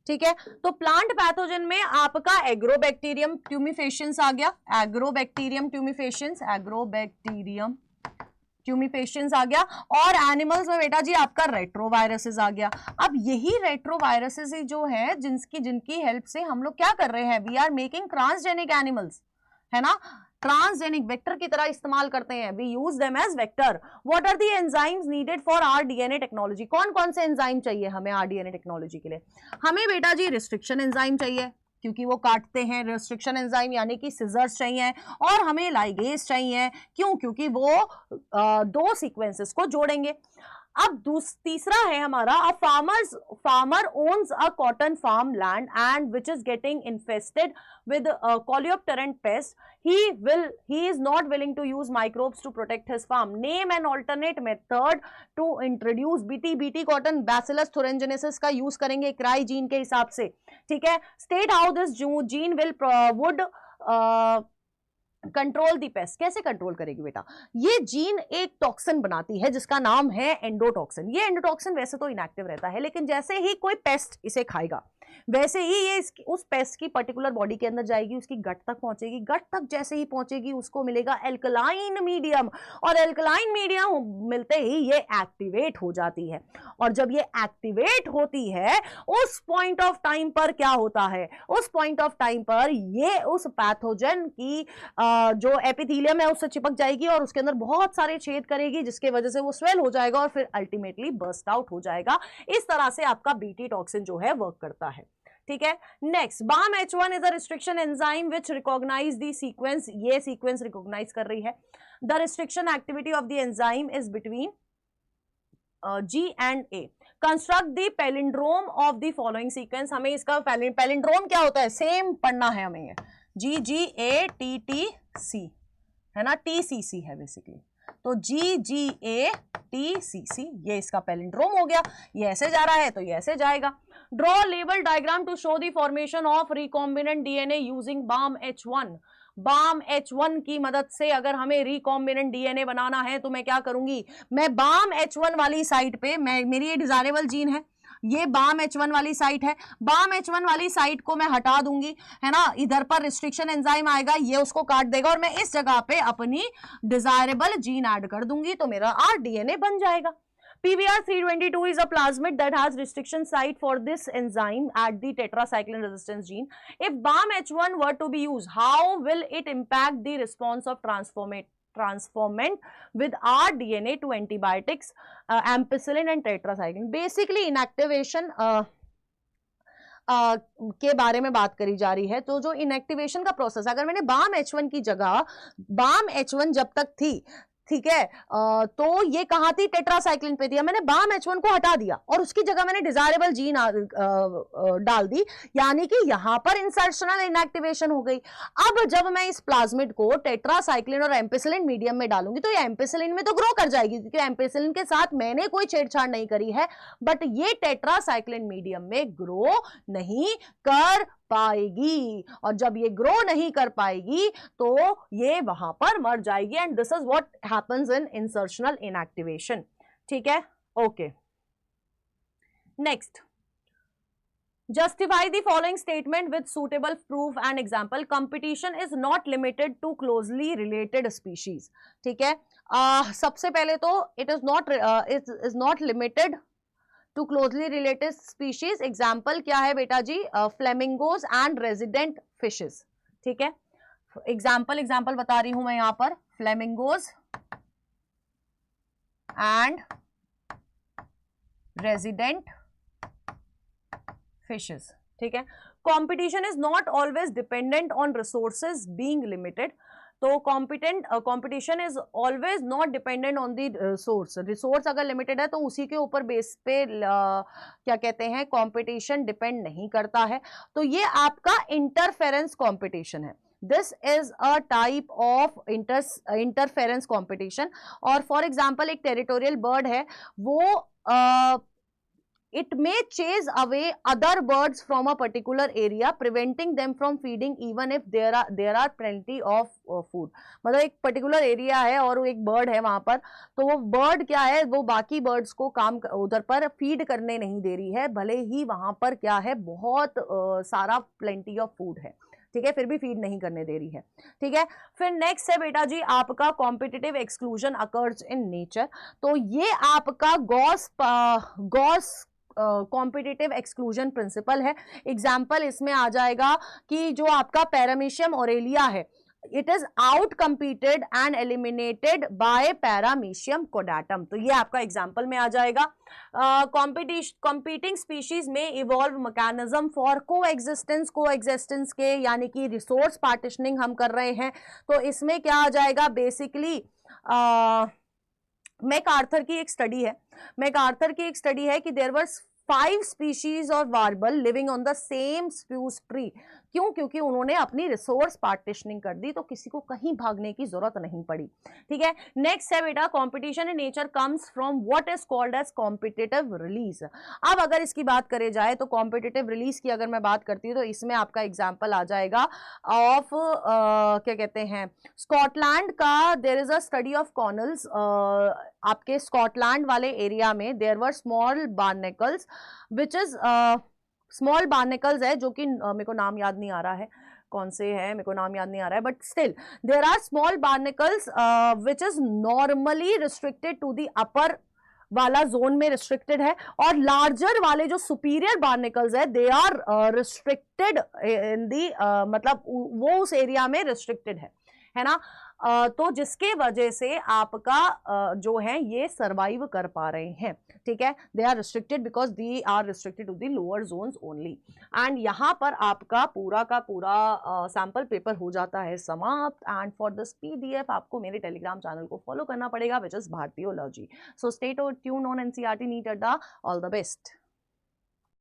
[SPEAKER 1] ठीक है। तो प्लांट पैथोजन में आपका एग्रोबैक्टीरियम ट्यूमिफेशियंस आ गया, एग्रोबैक्टीरियम ट्यूमिफेशियंस, एग्रोबैक्टीरियम ट्यूमिफेशियंस आ गया, और एनिमल्स में बेटा जी आपका रेट्रोवायरसेस आ गया। अब यही रेट्रोवायरसेस जो है जिनकी हेल्प से हम लोग क्या कर रहे हैं, we are making transgenic animals, है ना, ट्रांसजेनिक वेक्टर की तरह इस्तेमाल करते हैं, we use them as vector. What are the enzymes needed for r DNA technology, कौन कौन से एंजाइम चाहिए हमें आर डीएनए टेक्नोलॉजी के लिए? हमें बेटा जी रिस्ट्रिक्शन एंजाइम चाहिए क्योंकि वो काटते हैं, रिस्ट्रिक्शन एंजाइम यानी कि सिजर्स चाहिए, और हमें लाइगेज चाहिए, क्यों? क्योंकि वो दो सीक्वेंसेस को जोड़ेंगे। अब तीसरा है हमारा, farmer owns a cotton farm land and which is getting infested with coleopterant pest, he is not willing to use microbes to protect his farm. Name an alternate method to introduce bt cotton bacillus thuringiensis का यूज करेंगे क्राई जीन के हिसाब से, ठीक है। State how this gene would control the paste, कैसे कंट्रोल करेगी बेटा? ये जीन एक टॉक्सिन बनाती है जिसका नाम है एंडोटॉक्सिन। ये एंडोटॉक्सिन वैसे तो इनएक्टिव रहता है, लेकिन जैसे ही कोई पेस्ट इसे खाएगा वैसे ही ये उस पेस्ट की पर्टिकुलर बॉडी के अंदर जाएगी, उसकी गट तक पहुंचेगी, गट तक जैसे ही पहुंचेगी उसको मिलेगा एल्कलाइन मीडियम, और एल्कलाइन मीडियम मिलते ही ये एक्टिवेट हो जाती है। और जब ये एक्टिवेट होती है उस पॉइंट ऑफ टाइम पर क्या होता है, उस पॉइंट ऑफ टाइम पर ये उस पैथोजन की जो एपिथेलियम है उससे चिपक जाएगी और उसके अंदर बहुत सारे छेद करेगी, जिसके वजह से वो स्वेल हो जाएगा और फिर अल्टीमेटली बर्स्ट आउट हो जाएगा। इस तरह से आपका बीटी टॉक्सिन जो है वर्क करता है, ठीक है। Next, BAM-H1 is a restriction enzyme which recognize the sequence, ये सीक्वेंस रिकॉग्नाइज कर रही है। The restriction activity of the enzyme is between G and A. Construct the palindrome of the following sequence. हमें इसका पैलिंड्रोम क्या होता है, सेम पढ़ना है हमें, GGATTC है ना, TCC है बेसिकली, तो GGATCC ये इसका पैलिंड्रोम हो गया। ये ऐसे जा रहा है तो ये ऐसे जाएगा। Draw label diagram to show the formation of recombinant DNA using BAM-H1। BAM-H1 की मदद से अगर हमें रिकॉम्बिनेंट डीएनए बनाना है तो मैं क्या करूंगी, मैं BAM-H1 वाली साइट पे, मेरी ये डिजायरेबल जीन है, ये BAM-H1 वाली साइट है, BAM-H1 वाली साइट को मैं हटा दूंगी, है ना, इधर पर रिस्ट्रिक्शन एंजाइम आएगा, ये उसको काट देगा और मैं इस जगह पे अपनी डिजायरेबल जीन ऐड कर दूंगी तो मेरा आरडीएनए बन जाएगा। PVR322 is a plasmid that has restriction site for this enzyme at the tetracycline resistance gene. If BAM-H1 were to be used, how will it impact the response of transformant with our DNA to antibiotics, ampicillin and tetracycline? Basically inactivation के बारे में बात करी जा रही है। तो जो इनएक्टिवेशन का प्रोसेस, अगर मैंने BAM-H1 की जगह BAM-H1 जब तक थी, ठीक है, तो ये कहां थी, टेट्रासाइक्लिन पे थी, मैंने BAM-H1 को हटा दिया और उसकी जगह मैंने डिजायरेबल जीन डाल दी, यानी कि यहां पर इंसर्शनल इनएक्टिवेशन हो गई। अब जब मैं इस प्लाज्मिड को टेट्रासाइक्लिन और एम्पिसिलिन मीडियम में डालूंगी तो ये एम्पिसिलिन में तो ग्रो कर जाएगी, क्योंकि एम्पिसिलिन के साथ मैंने कोई छेड़छाड़ नहीं करी है, बट ये टेट्रासाइक्लिन मीडियम में ग्रो नहीं कर पाएगी, और जब ये ग्रो नहीं कर पाएगी तो ये वहां पर मर जाएगी। And this is what happens in insertional inactivation, ठीक है, okay. Next, justify the following statement with suitable proof and example. Competition is not limited to closely related species, ठीक है। सबसे पहले तो it is not limited to closely related species. Example क्या है बेटा जी, फ्लेमिंगोज एंड रेजिडेंट फिशेस, ठीक है। एग्जाम्पल बता रही हूं मैं यहां पर, फ्लेमिंगोज एंड रेजिडेंट फिशेस, ठीक है। Competition is not always dependent on resources being limited. तो competition is always not dependent on the resource अगर लिमिटेड है तो उसी के ऊपर बेस पे क्या कहते हैं, कंपटीशन डिपेंड नहीं करता है। तो ये आपका इंटरफेरेंस कंपटीशन है, this is a type of interference competition. और फॉर एग्जांपल एक टेरिटोरियल बर्ड है, वो it may chase away other birds from a particular area, preventing them from feeding even if there are plenty of food. मतलब एक पर्टिकुलर एरिया है और एक बर्ड है वहां पर, तो वो बर्ड क्या है, वो बाकी बर्ड्स को काम उधर पर फीड करने नहीं दे रही है, भले ही वहां पर क्या है, बहुत सारा प्लेंटी ऑफ फूड है, ठीक है, फिर भी फीड नहीं करने दे रही है, ठीक है। फिर नेक्स्ट है बेटा जी आपका competitive exclusion occurs in nature. तो ये आपका गॉस कॉम्पिटिटिव एक्सक्लूजन प्रिंसिपल है। एग्जाम्पल इसमें आ जाएगा कि जो आपका पैरामीशियम ओरेलिया है, it is out competed and eliminated by paramecium caudatum, तो ये आपका एग्जाम्पल में आ जाएगा। कॉम्पीटिंग स्पीशीज में evolve mechanism for coexistence के, यानी कि रिसोर्स पार्टिशनिंग हम कर रहे हैं, तो इसमें क्या आ जाएगा, बेसिकली मैकआर्थर की एक स्टडी है कि there were 5 species of warbler living on the same spruce tree. क्यों? क्योंकि उन्होंने अपनी रिसोर्स पार्टिशनिंग कर दी, तो किसी को कहीं भागने की जरूरत नहीं पड़ी, ठीक है। नेक्स्ट है बेटा competition in nature comes from what is called as competitive release. अब अगर इसकी बात करे जाए तो कॉम्पिटिटिव रिलीज की अगर मैं बात करती हूँ तो इसमें आपका एग्जाम्पल आ जाएगा ऑफ क्या कहते हैं, स्कॉटलैंड का there is a study of Connell's. आपके स्कॉटलैंड वाले एरिया में there were small barnacles which is small barnacles है, जो कि मेरे को नाम याद नहीं आ रहा है, कौन से है मेरे को नाम याद नहीं आ रहा है, but still there are small barnacles which is normally restricted to the upper वाला जोन में रिस्ट्रिक्टेड है, और लार्जर वाले जो सुपीरियर बार्नेकल्स है दे आर रिस्ट्रिक्टेड इन दी, मतलब वो उस एरिया में रिस्ट्रिक्टेड है ना। तो जिसके वजह से आपका जो है ये सरवाइव कर पा रहे हैं, ठीक है। They are restricted because they are restricted to the lower zones only. And यहाँ पर आपका पूरा का पूरा सैंपल पेपर हो जाता है समाप्त। एंड फॉर दिस पीडीएफ आपको मेरे टेलीग्राम चैनल को फॉलो करना पड़ेगा, विच इज भारतीयोलॉजी। So stay tuned on NCERT NEET Adda. All the best.